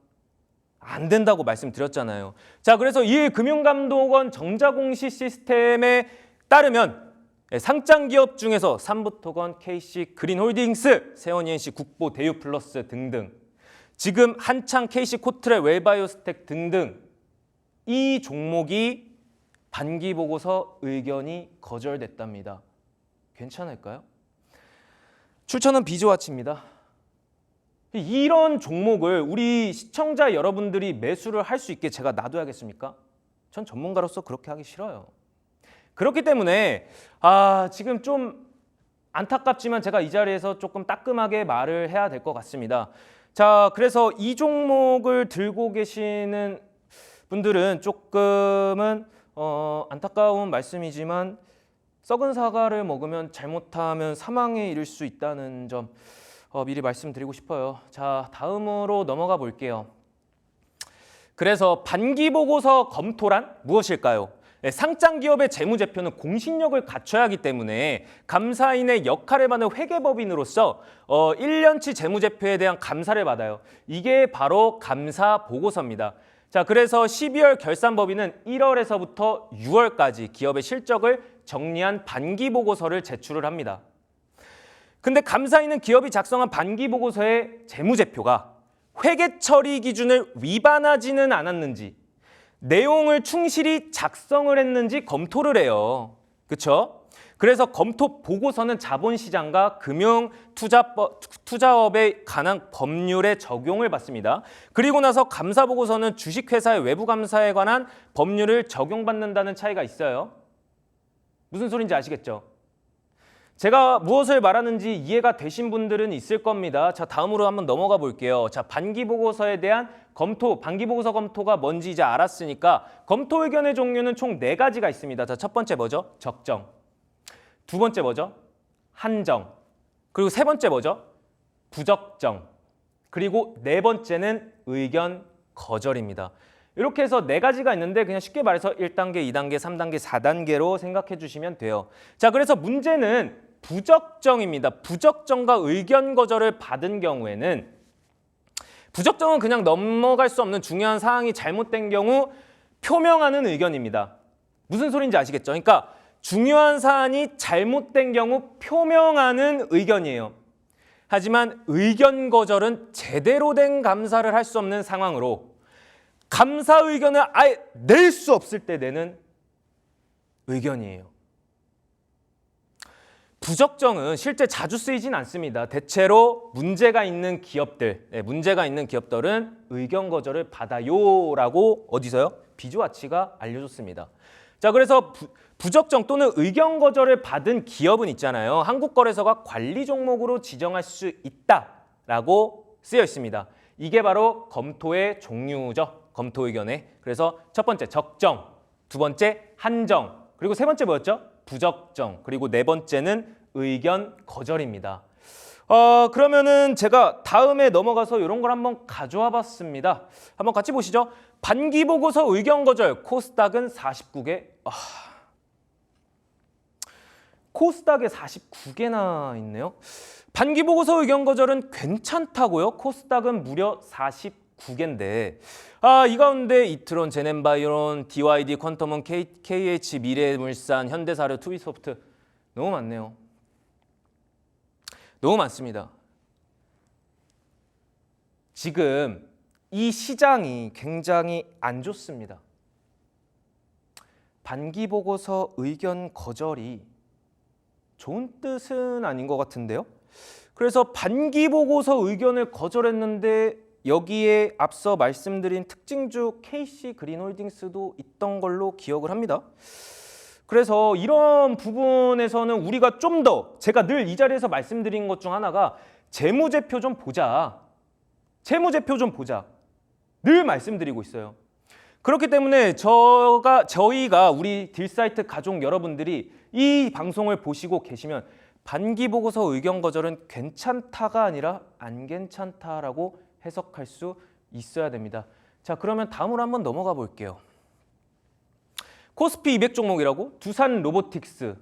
Speaker 2: 안 된다고 말씀드렸잖아요. 자, 그래서 이 금융감독원 정자공시 시스템에 따르면 상장 기업 중에서 삼부토건, KC 그린홀딩스, 세원ENC, 국보, 대유플러스 등등, 지금 한창 KC 코트레, 웰바이오스텍 등등 이 종목이 반기 보고서 의견이 거절됐답니다. 괜찮을까요? 출처는 비즈와치입니다. 이런 종목을 우리 시청자 여러분들이 매수를 할 수 있게 제가 놔둬야겠습니까? 전 전문가로서 그렇게 하기 싫어요. 그렇기 때문에 지금 좀 안타깝지만 제가 이 자리에서 조금 따끔하게 말을 해야 될 것 같습니다. 자, 그래서 이 종목을 들고 계시는 분들은 조금은 안타까운 말씀이지만 썩은 사과를 먹으면 잘못하면 사망에 이를 수 있다는 점 미리 말씀드리고 싶어요. 자, 다음으로 넘어가 볼게요. 그래서 반기 보고서 검토란 무엇일까요? 상장 기업의 재무제표는 공신력을 갖춰야 하기 때문에 감사인의 역할을 받는 회계법인으로서 1년치 재무제표에 대한 감사를 받아요. 이게 바로 감사 보고서입니다. 자, 그래서 12월 결산법인은 1월에서부터 6월까지 기업의 실적을 정리한 반기 보고서를 제출을 합니다. 근데 감사인은 기업이 작성한 반기 보고서의 재무제표가 회계 처리 기준을 위반하지는 않았는지, 내용을 충실히 작성을 했는지 검토를 해요. 그렇죠? 그래서 검토 보고서는 자본시장과 금융 투자업에 관한 법률에 적용을 받습니다. 그리고 나서 감사 보고서는 주식회사의 외부 감사에 관한 법률을 적용받는다는 차이가 있어요. 무슨 소린지 아시겠죠? 제가 무엇을 말하는지 이해가 되신 분들은 있을 겁니다. 자, 다음으로 한번 넘어가 볼게요. 자, 반기 보고서에 대한 검토, 반기 보고서 검토가 뭔지 이제 알았으니까 검토 의견의 종류는 총 4가지가 있습니다. 자, 첫 번째 뭐죠? 적정. 두 번째 뭐죠? 한정. 그리고 세 번째 뭐죠? 부적정. 그리고 네 번째는 의견 거절입니다. 이렇게 해서 4가지가 있는데 그냥 쉽게 말해서 1단계, 2단계, 3단계, 4단계로 생각해 주시면 돼요. 자, 그래서 문제는 부적정입니다. 부적정과 의견 거절을 받은 경우에는 부적정은 그냥 넘어갈 수 없는 중요한 사항이 잘못된 경우 표명하는 의견입니다. 무슨 소리인지 아시겠죠? 그러니까 중요한 사안이 잘못된 경우 표명하는 의견이에요. 하지만 의견 거절은 제대로 된 감사를 할 수 없는 상황으로 감사 의견을 아예 낼 수 없을 때 내는 의견이에요. 부적정은 실제 자주 쓰이진 않습니다. 대체로 문제가 있는 기업들은 의견 거절을 받아요라고 어디서요? 비주아치가 알려줬습니다. 자, 그래서 부적정 또는 의견 거절을 받은 기업은 있잖아요. 한국거래소가 관리 종목으로 지정할 수 있다라고 쓰여 있습니다. 이게 바로 검토의 종류죠. 검토 의견에. 그래서 첫 번째 적정, 두 번째 한정, 그리고 세 번째 뭐였죠? 부적정, 그리고 네 번째는 의견 거절입니다. 그러면은 제가 다음에 넘어가서 이런 걸 한번 가져와 봤습니다. 한번 같이 보시죠. 반기보고서 의견 거절, 코스닥은 49개. 코스닥에 49개나 있네요. 반기보고서 의견 거절은 괜찮다고요? 코스닥은 무려 49개인데 이 가운데 이트론, 제넨바이오론, DYD, 퀀텀원, KH, 미래물산, 현대사료, 투비소프트 너무 많네요. 너무 많습니다. 지금 이 시장이 굉장히 안 좋습니다. 반기보고서 의견 거절이 좋은 뜻은 아닌 것 같은데요. 그래서 반기보고서 의견을 거절했는데 여기에 앞서 말씀드린 특징주 KC 그린홀딩스도 있던 걸로 기억을 합니다. 그래서 이런 부분에서는 우리가 좀 더 제가 늘 이 자리에서 말씀드린 것 중 하나가 재무제표 좀 보자. 재무제표 좀 보자. 늘 말씀드리고 있어요. 그렇기 때문에 저희가 우리 딜사이트 가족 여러분들이 이 방송을 보시고 계시면 반기보고서 의견 거절은 괜찮다가 아니라 안 괜찮다라고 해석할 수 있어야 됩니다. 자, 그러면 다음으로 한번 넘어가 볼게요. 코스피 200 종목이라고 두산 로보틱스,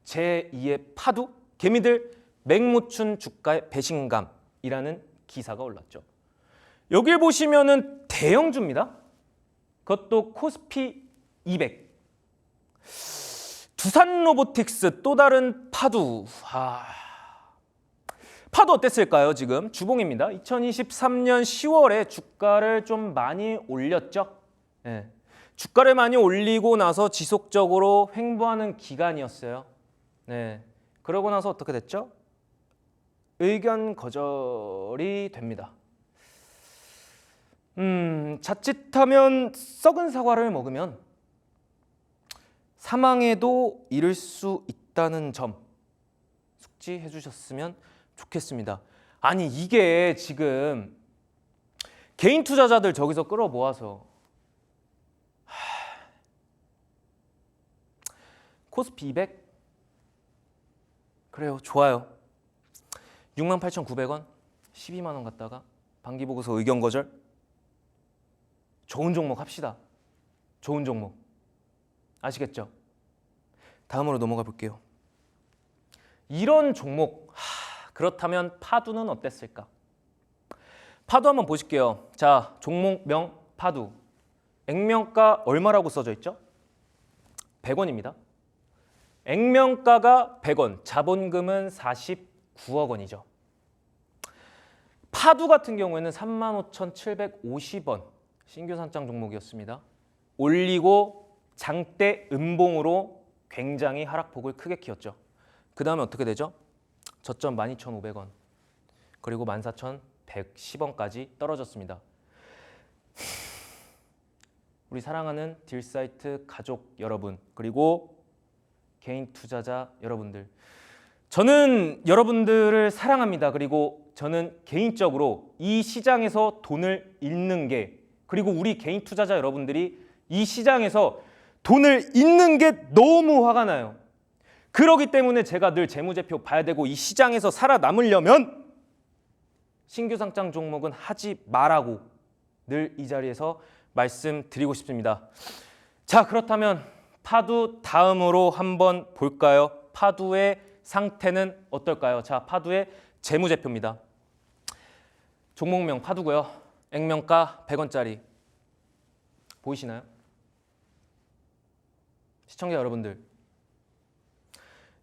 Speaker 2: 제2의 파두, 개미들 맹무춘 주가의 배신감이라는 기사가 올랐죠. 여길 보시면은 대형주입니다. 그것도 코스피 200. 두산 로보틱스 또 다른 파두. 파도 어땠을까요? 지금 주봉입니다. 2023년 10월에 주가를 좀 많이 올렸죠. 네. 주가를 많이 올리고 나서 지속적으로 횡보하는 기간이었어요. 네. 그러고 나서 어떻게 됐죠? 의견 거절이 됩니다. 자칫하면 썩은 사과를 먹으면 사망에도 이를 수 있다는 점 숙지해 주셨으면 좋겠습니다. 아니 이게 지금 개인 투자자들 저기서 끌어모아서 코스피 200 그래요. 좋아요. 68,900원 12만 원 갖다가 반기보고서 의견 거절 좋은 종목 합시다. 좋은 종목 아시겠죠? 다음으로 넘어가 볼게요. 이런 종목 그렇다면 파두는 어땠을까? 파두 한번 보실게요. 자, 종목명 파두. 액면가 얼마라고 써져 있죠? 100원입니다. 액면가가 100원, 자본금은 49억 원이죠. 파두 같은 경우에는 35,750원 신규 상장 종목이었습니다. 올리고 장대 음봉으로 굉장히 하락폭을 크게 키웠죠. 그 다음에 어떻게 되죠? 저점 12,500원 그리고 14,110원까지 떨어졌습니다. 우리 사랑하는 딜사이트 가족 여러분 그리고 개인 투자자 여러분들, 저는 여러분들을 사랑합니다. 그리고 저는 개인적으로 이 시장에서 돈을 잃는 게, 그리고 우리 개인 투자자 여러분들이 이 시장에서 돈을 잃는 게 너무 화가 나요. 그렇기 때문에 제가 늘 재무제표 봐야 되고 이 시장에서 살아남으려면 신규 상장 종목은 하지 말라고 늘 이 자리에서 말씀드리고 싶습니다. 자, 그렇다면 파두 다음으로 한번 볼까요? 파두의 상태는 어떨까요? 자, 파두의 재무제표입니다. 종목명 파두고요. 액면가 100원짜리 보이시나요? 시청자 여러분들,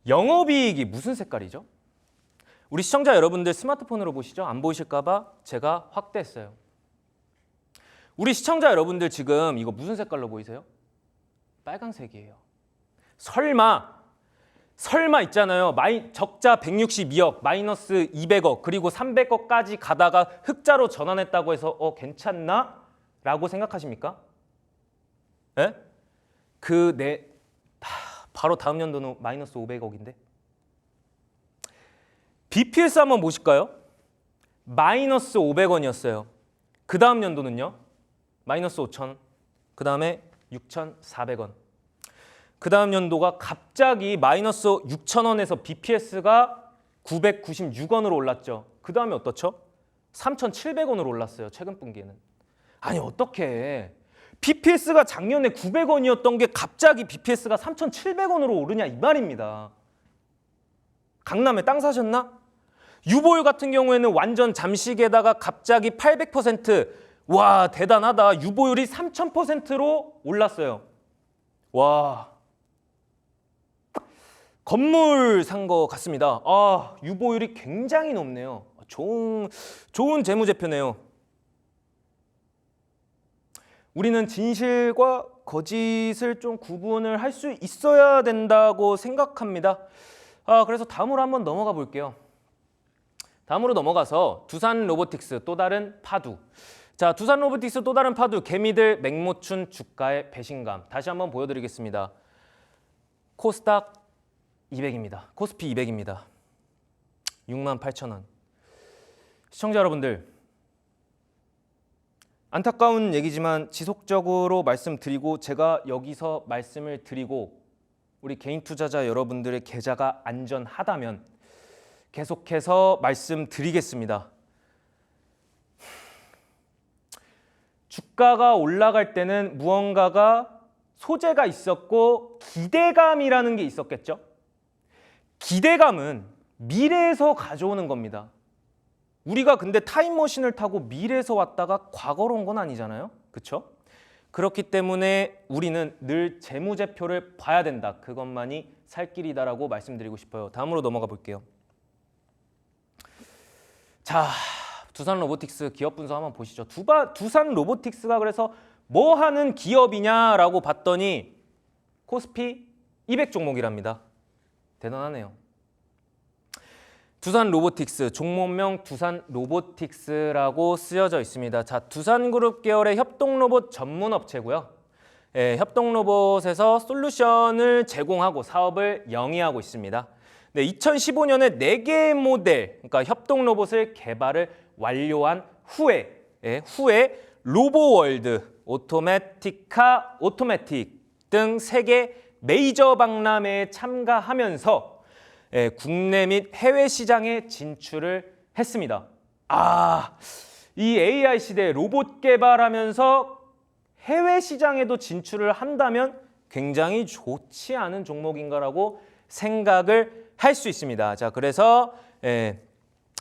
Speaker 2: 영업이익이 무슨 색깔이죠? 우리 시청자 여러분들 스마트폰으로 보시죠? 안 보이실까봐 제가 확대했어요. 우리 시청자 여러분들 지금 이거 무슨 색깔로 보이세요? 빨강색이에요. 설마 있잖아요. 적자 162억, 마이너스 200억, 그리고 300억까지 가다가 흑자로 전환했다고 해서 괜찮나? 라고 생각하십니까? 예? 바로 다음 연도는 마이너스 500억인데. BPS 한번 보실까요? 마이너스 500원이었어요. 그 다음 연도는요? 마이너스 5천, 그 다음에 6,400원. 그 다음 연도가 갑자기 마이너스 6,000원에서 BPS가 996원으로 올랐죠. 그 다음에 어떻죠? 3,700원으로 올랐어요. 최근 분기에는. 아니 어떻게 BPS가 작년에 900원이었던 게 갑자기 BPS가 3,700원으로 오르냐 이 말입니다. 강남에 땅 사셨나? 유보율 같은 경우에는 완전 잠식에다가 갑자기 800%, 와 대단하다. 유보율이 3,000%로 올랐어요. 와, 건물 산 거 같습니다. 유보율이 굉장히 높네요. 좋은 재무제표네요. 우리는 진실과 거짓을 좀 구분을 할 수 있어야 된다고 생각합니다. 그래서 다음으로 한번 넘어가 볼게요. 다음으로 넘어가서 두산 로보틱스 또 다른 파도. 자, 두산 로보틱스 또 다른 파도, 개미들 맹모춘 주가의 배신감. 다시 한번 보여드리겠습니다. 코스닥 200입니다. 코스피 200입니다. 68,000원. 시청자 여러분들, 안타까운 얘기지만 지속적으로 말씀드리고 제가 여기서 말씀을 드리고 우리 개인 투자자 여러분들의 계좌가 안전하다면 계속해서 말씀드리겠습니다. 주가가 올라갈 때는 무언가가 소재가 있었고 기대감이라는 게 있었겠죠? 기대감은 미래에서 가져오는 겁니다. 우리가 근데 타임머신을 타고 미래에서 왔다가 과거로 온 건 아니잖아요. 그렇죠? 그렇기 때문에 우리는 늘 재무제표를 봐야 된다. 그것만이 살 길이다라고 말씀드리고 싶어요. 다음으로 넘어가 볼게요. 자, 두산 로보틱스 기업 분석 한번 보시죠. 두산 로보틱스가 그래서 뭐 하는 기업이냐라고 봤더니 코스피 200 종목이랍니다. 대단하네요. 두산 로보틱스, 종목명 두산 로보틱스라고 쓰여져 있습니다. 자, 두산그룹 계열의 협동로봇 전문 업체고요. 협동로봇에서 솔루션을 제공하고 사업을 영위하고 있습니다. 2015년에 4개의 모델, 그러니까 협동로봇을 개발을 완료한 후에 로보월드, 오토매티카, 오토매틱 등 3개 메이저 박람회에 참가하면서 국내 및 해외 시장에 진출을 했습니다. 이 AI 시대에 로봇 개발하면서 해외 시장에도 진출을 한다면 굉장히 좋지 않은 종목인가라고 생각을 할 수 있습니다. 자, 그래서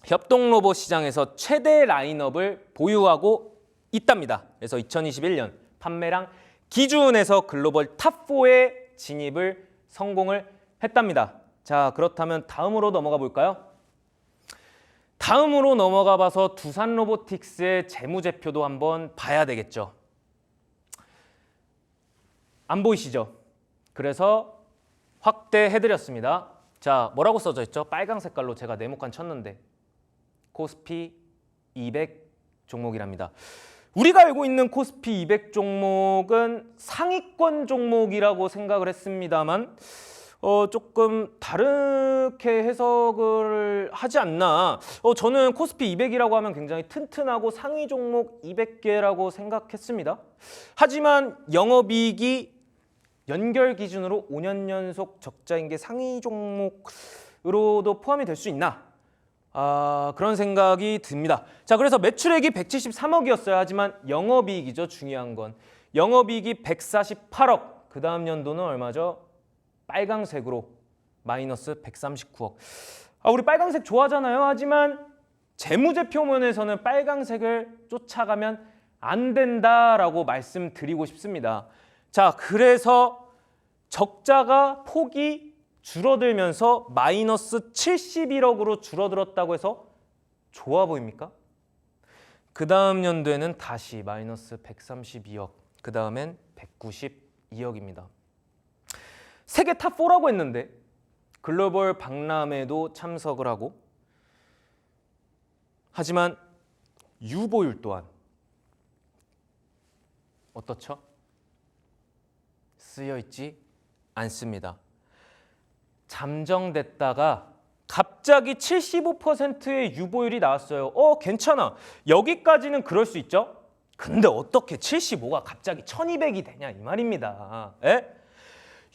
Speaker 2: 협동로봇 시장에서 최대 라인업을 보유하고 있답니다. 그래서 2021년 판매량 기준에서 글로벌 탑4에 진입을 성공을 했답니다. 자, 그렇다면 다음으로 넘어가 볼까요? 다음으로 넘어가 봐서 두산 로보틱스의 재무제표도 한번 봐야 되겠죠. 안 보이시죠? 그래서 확대해드렸습니다. 자, 뭐라고 써져 있죠? 빨강 색깔로 제가 네모칸 쳤는데 코스피 200 종목이랍니다. 우리가 알고 있는 코스피 200 종목은 상위권 종목이라고 생각을 했습니다만 조금 다르게 해석을 하지 않나. 저는 코스피 200이라고 하면 굉장히 튼튼하고 상위 종목 200개라고 생각했습니다. 하지만 영업이익이 연결 기준으로 5년 연속 적자인 게 상위 종목으로도 포함이 될 수 있나? 그런 생각이 듭니다. 자, 그래서 매출액이 173억이었어요. 하지만 영업이익이죠. 중요한 건. 영업이익이 148억. 그 다음 연도는 얼마죠? 빨강색으로 마이너스 139억. 우리 빨강색 좋아하잖아요. 하지만 재무제표면에서는 빨강색을 쫓아가면 안 된다라고 말씀드리고 싶습니다. 자, 그래서 적자가 폭이 줄어들면서 마이너스 71억으로 줄어들었다고 해서 좋아 보입니까? 그 다음 연도에는 다시 마이너스 132억, 그 다음엔 192억입니다. 세계 탑4라고 했는데 글로벌 박람회도 참석을 하고, 하지만 유보율 또한 어떻죠? 쓰여있지 않습니다. 잠정됐다가 갑자기 75%의 유보율이 나왔어요. 괜찮아. 여기까지는 그럴 수 있죠. 근데 어떻게 75가 갑자기 1200이 되냐 이 말입니다.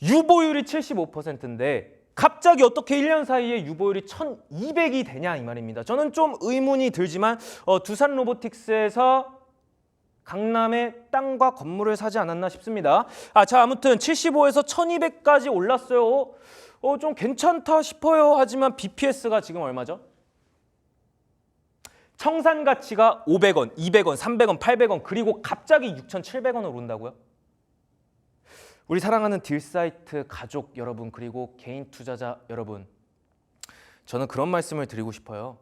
Speaker 2: 유보율이 75%인데 갑자기 어떻게 1년 사이에 유보율이 1200이 되냐 이 말입니다. 저는 좀 의문이 들지만 두산 로보틱스에서 강남에 땅과 건물을 사지 않았나 싶습니다. 자, 아무튼 75에서 1200까지 올랐어요. 좀 괜찮다 싶어요. 하지만 BPS가 지금 얼마죠? 청산 가치가 500원, 200원, 300원, 800원, 그리고 갑자기 6,700원으로 오른다고요? 우리 사랑하는 딜사이트 가족 여러분, 그리고 개인 투자자 여러분, 저는 그런 말씀을 드리고 싶어요.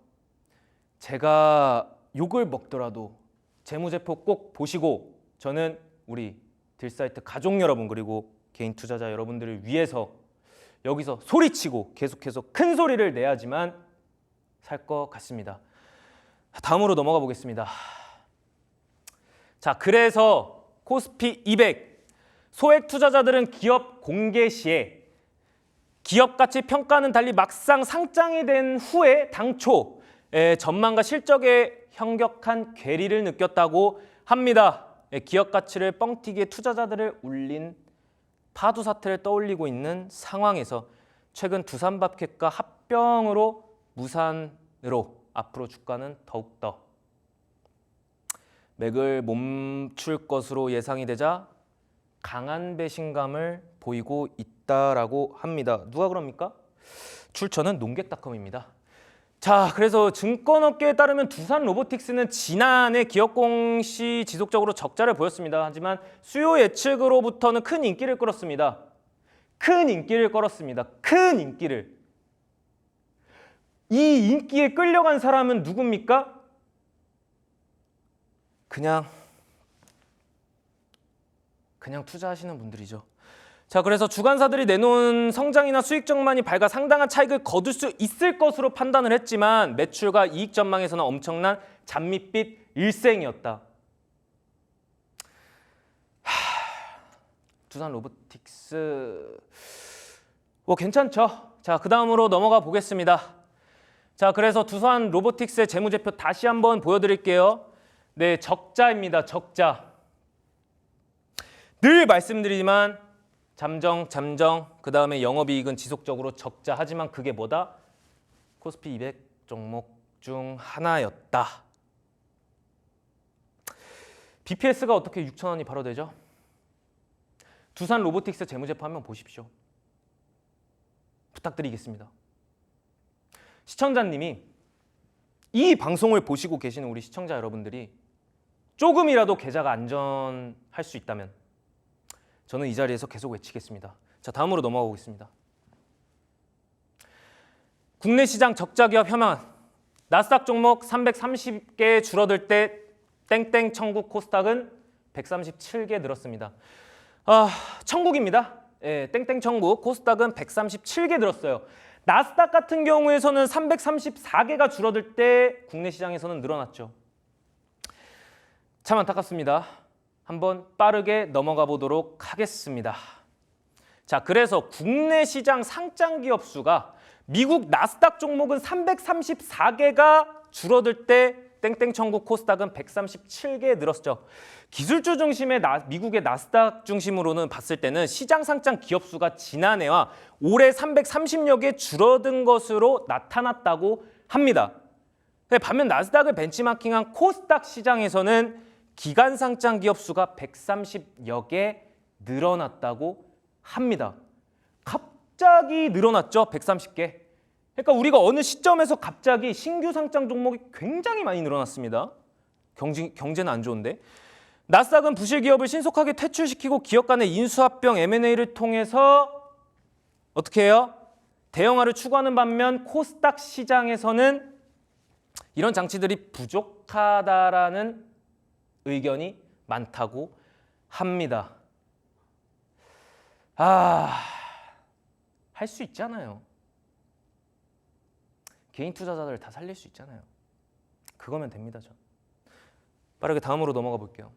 Speaker 2: 제가 욕을 먹더라도 재무제표 꼭 보시고, 저는 우리 딜사이트 가족 여러분 그리고 개인 투자자 여러분들을 위해서 여기서 소리치고 계속해서 큰 소리를 내야지만 살 것 같습니다. 다음으로 넘어가 보겠습니다. 자, 그래서 코스피 200 소액 투자자들은 기업 공개 시에 기업 가치 평가는 달리 막상 상장이 된 후에 당초 전망과 실적에 현격한 괴리를 느꼈다고 합니다. 기업 가치를 뻥튀기에 투자자들을 울린 파도 사태를 떠올리고 있는 상황에서 최근 두산밥켓과 합병으로 무산으로 앞으로 주가는 더욱더 맥을 멈출 것으로 예상이 되자 강한 배신감을 보이고 있다라고 합니다. 누가 그럽니까? 출처는 농객닷컴입니다. 자, 그래서 증권업계에 따르면 두산 로보틱스는 지난해 기업 공시 지속적으로 적자를 보였습니다. 하지만 수요 예측으로부터는 큰 인기를 끌었습니다. 큰 인기를 끌었습니다. 큰 인기를. 이 인기에 끌려간 사람은 누굽니까? 그냥 투자하시는 분들이죠. 자, 그래서 주관사들이 내놓은 성장이나 수익 전망이 밝아 상당한 차익을 거둘 수 있을 것으로 판단을 했지만 매출과 이익 전망에서는 엄청난 잔밋빛 일생이었다. 두산 로보틱스 괜찮죠? 자, 그 다음으로 넘어가 보겠습니다. 자, 그래서 두산 로보틱스의 재무제표 다시 한번 보여드릴게요. 네, 적자입니다. 적자. 늘 말씀드리지만 잠정, 그 다음에 영업이익은 지속적으로 적자. 하지만 그게 뭐다? 코스피 200 종목 중 하나였다. BPS가 어떻게 6,000원이 바로 되죠? 두산 로보틱스 재무제표 한번 보십시오. 부탁드리겠습니다. 시청자님이 이 방송을 보시고 계시는 우리 시청자 여러분들이 조금이라도 계좌가 안전할 수 있다면 저는 이 자리에서 계속 외치겠습니다. 자, 다음으로 넘어가 보겠습니다. 국내 시장 적자 기업 혐한 나스닥 종목 330개 줄어들 때 땡땡 천국 코스닥은 137개 늘었습니다. 천국입니다. 땡땡 천국 코스닥은 137개 늘었어요. 나스닥 같은 경우에서는 334개가 줄어들 때 국내 시장에서는 늘어났죠. 참 안타깝습니다. 한번 빠르게 넘어가 보도록 하겠습니다. 자, 그래서 국내 시장 상장 기업 수가 미국 나스닥 종목은 334개가 줄어들 때 땡땡 천국 코스닥은 137개 늘었죠. 기술주 중심의 미국의 나스닥 중심으로는 봤을 때는 시장 상장 기업 수가 지난해와 올해 330여 개 줄어든 것으로 나타났다고 합니다. 반면 나스닥을 벤치마킹한 코스닥 시장에서는 기간 상장 기업 수가 130여 개 늘어났다고 합니다. 갑자기 늘어났죠. 130개. 그러니까 우리가 어느 시점에서 갑자기 신규 상장 종목이 굉장히 많이 늘어났습니다. 경제는 안 좋은데. 나스닥은 부실 기업을 신속하게 퇴출시키고 기업 간의 인수합병 M&A를 통해서 어떻게 해요? 대형화를 추구하는 반면 코스닥 시장에서는 이런 장치들이 부족하다라는 의견이 많다고 합니다. 할 수 있잖아요. 개인 투자자들 다 살릴 수 있잖아요. 그거면 됩니다. 전. 빠르게 다음으로 넘어가 볼게요.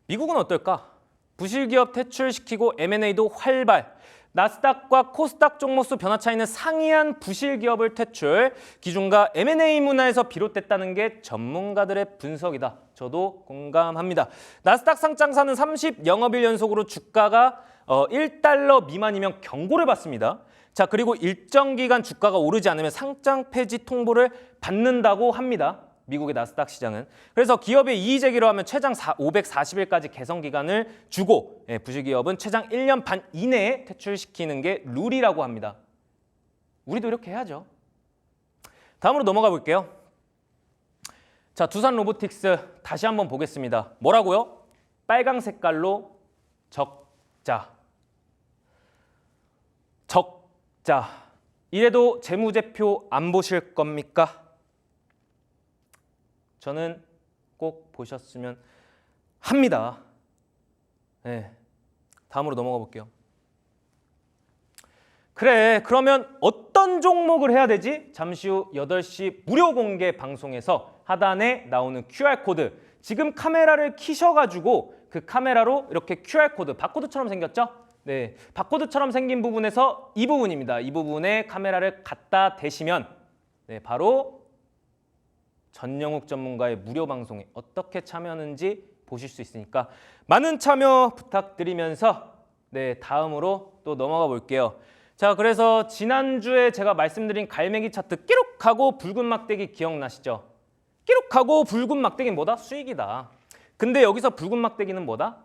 Speaker 2: 미국은 어떨까? 부실 기업 퇴출시키고 M&A도 활발. 나스닥과 코스닥 종목수 변화 차이는 상이한 부실 기업을 퇴출. 기준과 M&A 문화에서 비롯됐다는 게 전문가들의 분석이다. 저도 공감합니다. 나스닥 상장사는 30 영업일 연속으로 주가가 $1 미만이면 경고를 받습니다. 자, 그리고 일정 기간 주가가 오르지 않으면 상장 폐지 통보를 받는다고 합니다. 미국의 나스닥 시장은. 그래서 기업의 이의 제기로 하면 최장 540일까지 개선 기간을 주고 부실 기업은 최장 1년 반 이내에 퇴출시키는 게 룰이라고 합니다. 우리도 이렇게 해야죠. 다음으로 넘어가 볼게요. 자, 두산 로보틱스 다시 한번 보겠습니다. 뭐라고요? 빨강 색깔로 적자. 적자. 이래도 재무제표 안 보실 겁니까? 저는 꼭 보셨으면 합니다. 네. 다음으로 넘어가 볼게요. 그래, 그러면 어떤 종목을 해야 되지? 잠시 후 8시 무료 공개 방송에서 하단에 나오는 QR코드, 지금 카메라를 켜셔가지고 그 카메라로 이렇게 QR코드, 바코드처럼 생겼죠? 네, 바코드처럼 생긴 부분에서 이 부분입니다. 이 부분에 카메라를 갖다 대시면 바로 전영욱 전문가의 무료 방송에 어떻게 참여하는지 보실 수 있으니까 많은 참여 부탁드리면서 다음으로 또 넘어가 볼게요. 자, 그래서 지난주에 제가 말씀드린 갈매기 차트 끼룩하고 붉은 막대기 기억나시죠? 끼룩하고 붉은 막대기는 뭐다? 수익이다. 근데 여기서 붉은 막대기는 뭐다?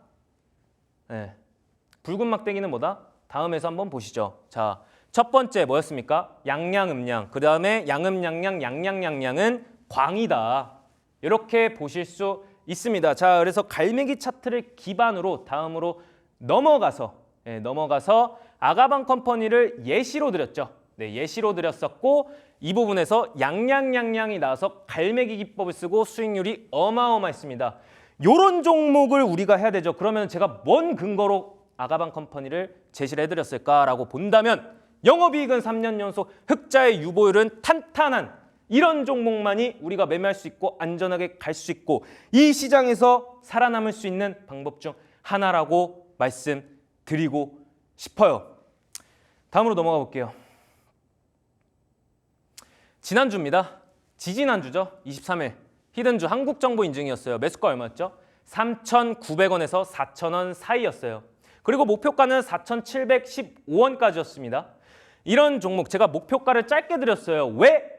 Speaker 2: 붉은 막대기는 뭐다? 다음에서 한번 보시죠. 자, 첫 번째 뭐였습니까? 양양음양. 그 다음에 양음양양, 양양양양은 광이다. 이렇게 보실 수 있습니다. 자, 그래서 갈매기 차트를 기반으로 다음으로 넘어가서 아가방 컴퍼니를 예시로 드렸죠. 예시로 드렸었고 이 부분에서 양양양양이 나와서 갈매기 기법을 쓰고 수익률이 어마어마했습니다. 이런 종목을 우리가 해야 되죠. 그러면 제가 뭔 근거로 아가방 컴퍼니를 제시를 해드렸을까라고 본다면 영업이익은 3년 연속, 흑자의 유보율은 탄탄한 이런 종목만이 우리가 매매할 수 있고 안전하게 갈 수 있고 이 시장에서 살아남을 수 있는 방법 중 하나라고 말씀드리고 싶어요. 다음으로 넘어가 볼게요. 지난주입니다. 지지난주죠. 23일 히든주 한국정보 인증이었어요. 매수가 얼마였죠? 3,900원에서 4,000원 사이였어요. 그리고 목표가는 4,715원까지였습니다. 이런 종목 제가 목표가를 짧게 드렸어요. 왜?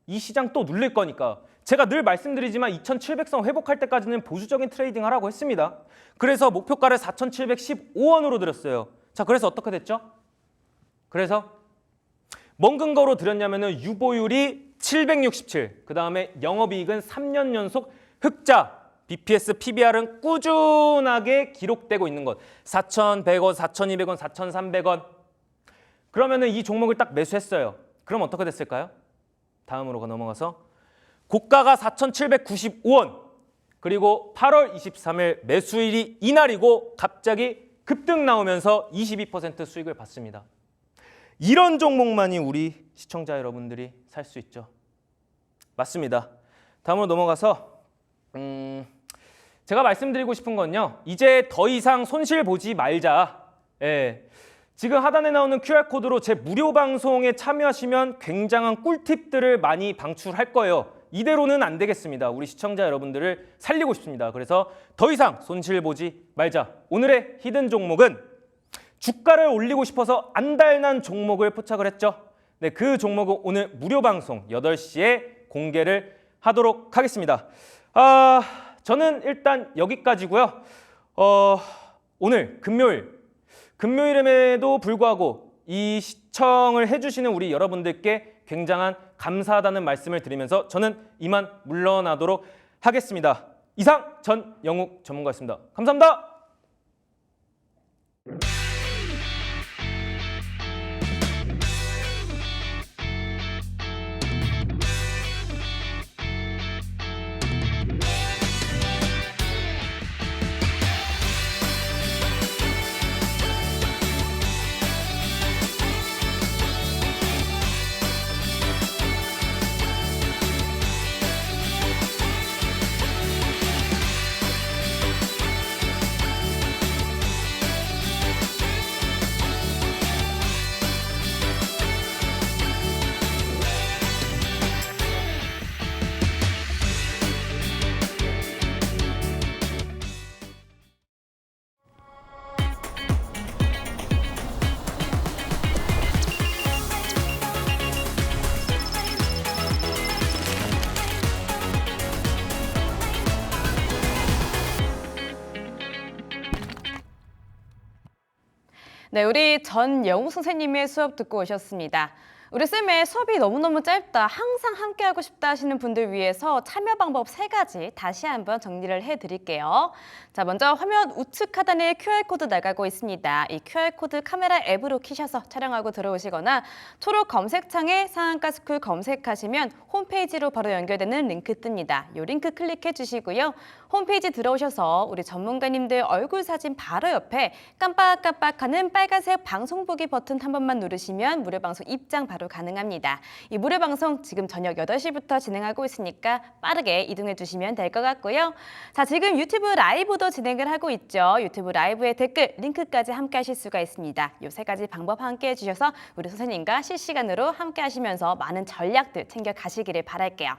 Speaker 2: 이 시장 또 눌릴 거니까. 제가 늘 말씀드리지만 2,700선 회복할 때까지는 보수적인 트레이딩 하라고 했습니다. 그래서 목표가를 4,715원으로 드렸어요. 자, 그래서 어떻게 됐죠? 그래서 뭔 근거로 드렸냐면은 유보율이 767, 그 다음에 영업이익은 3년 연속 흑자, BPS, PBR은 꾸준하게 기록되고 있는 것. 4,100원, 4,200원, 4,300원. 그러면은 이 종목을 딱 매수했어요. 그럼 어떻게 됐을까요? 다음으로 넘어가서 고가가 4,795원, 그리고 8월 23일 매수일이 이날이고 갑자기 급등 나오면서 22% 수익을 받습니다. 이런 종목만이 우리 시청자 여러분들이 살 수 있죠. 맞습니다. 다음으로 넘어가서 제가 말씀드리고 싶은 건요. 이제 더 이상 손실 보지 말자. 지금 하단에 나오는 QR코드로 제 무료 방송에 참여하시면 굉장한 꿀팁들을 많이 방출할 거예요. 이대로는 안 되겠습니다. 우리 시청자 여러분들을 살리고 싶습니다. 그래서 더 이상 손실 보지 말자. 오늘의 히든 종목은 주가를 올리고 싶어서 안달난 종목을 포착을 했죠. 그 종목은 오늘 무료 방송 8시에 공개를 하도록 하겠습니다. 저는 일단 여기까지고요. 오늘 금요일임에도 불구하고 이 시청을 해주시는 우리 여러분들께 굉장한 감사하다는 말씀을 드리면서 저는 이만 물러나도록 하겠습니다. 이상 전영욱 전문가였습니다. 감사합니다.
Speaker 1: 네, 우리 전영욱 선생님의 수업 듣고 오셨습니다. 우리 쌤의 수업이 너무너무 짧다, 항상 함께하고 싶다 하시는 분들 위해서 참여 방법 3가지 다시 한번 정리를 해드릴게요. 자, 먼저 화면 우측 하단에 QR코드 나가고 있습니다. 이 QR코드 카메라 앱으로 키셔서 촬영하고 들어오시거나 초록 검색창에 상한가스쿨 검색하시면 홈페이지로 바로 연결되는 링크 뜹니다. 이 링크 클릭해 주시고요. 홈페이지 들어오셔서 우리 전문가님들 얼굴 사진 바로 옆에 깜빡깜빡하는 빨간색 방송 보기 버튼 한 번만 누르시면 무료 방송 입장 바로 가능합니다. 이 무료 방송 지금 저녁 8시부터 진행하고 있으니까 빠르게 이동해 주시면 될 것 같고요. 자, 지금 유튜브 라이브도 진행을 하고 있죠. 유튜브 라이브의 댓글, 링크까지 함께 하실 수가 있습니다. 이 3가지 방법 함께 해주셔서 우리 선생님과 실시간으로 함께 하시면서 많은 전략들 챙겨 가시기를 바랄게요.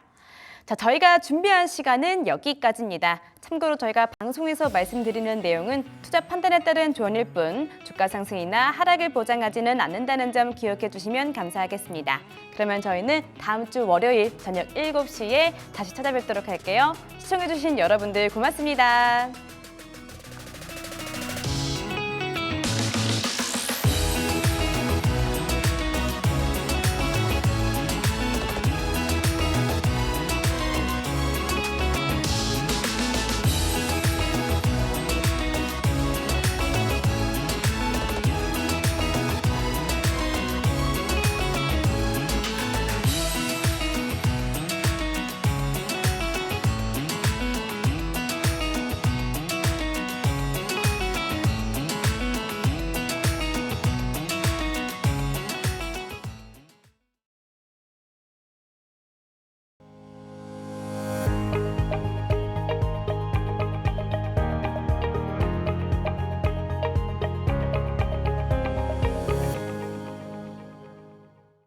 Speaker 1: 자, 저희가 준비한 시간은 여기까지입니다. 참고로 저희가 방송에서 말씀드리는 내용은 투자 판단에 따른 조언일 뿐 주가 상승이나 하락을 보장하지는 않는다는 점 기억해 주시면 감사하겠습니다. 그러면 저희는 다음 주 월요일 저녁 7시에 다시 찾아뵙도록 할게요. 시청해 주신 여러분들 고맙습니다.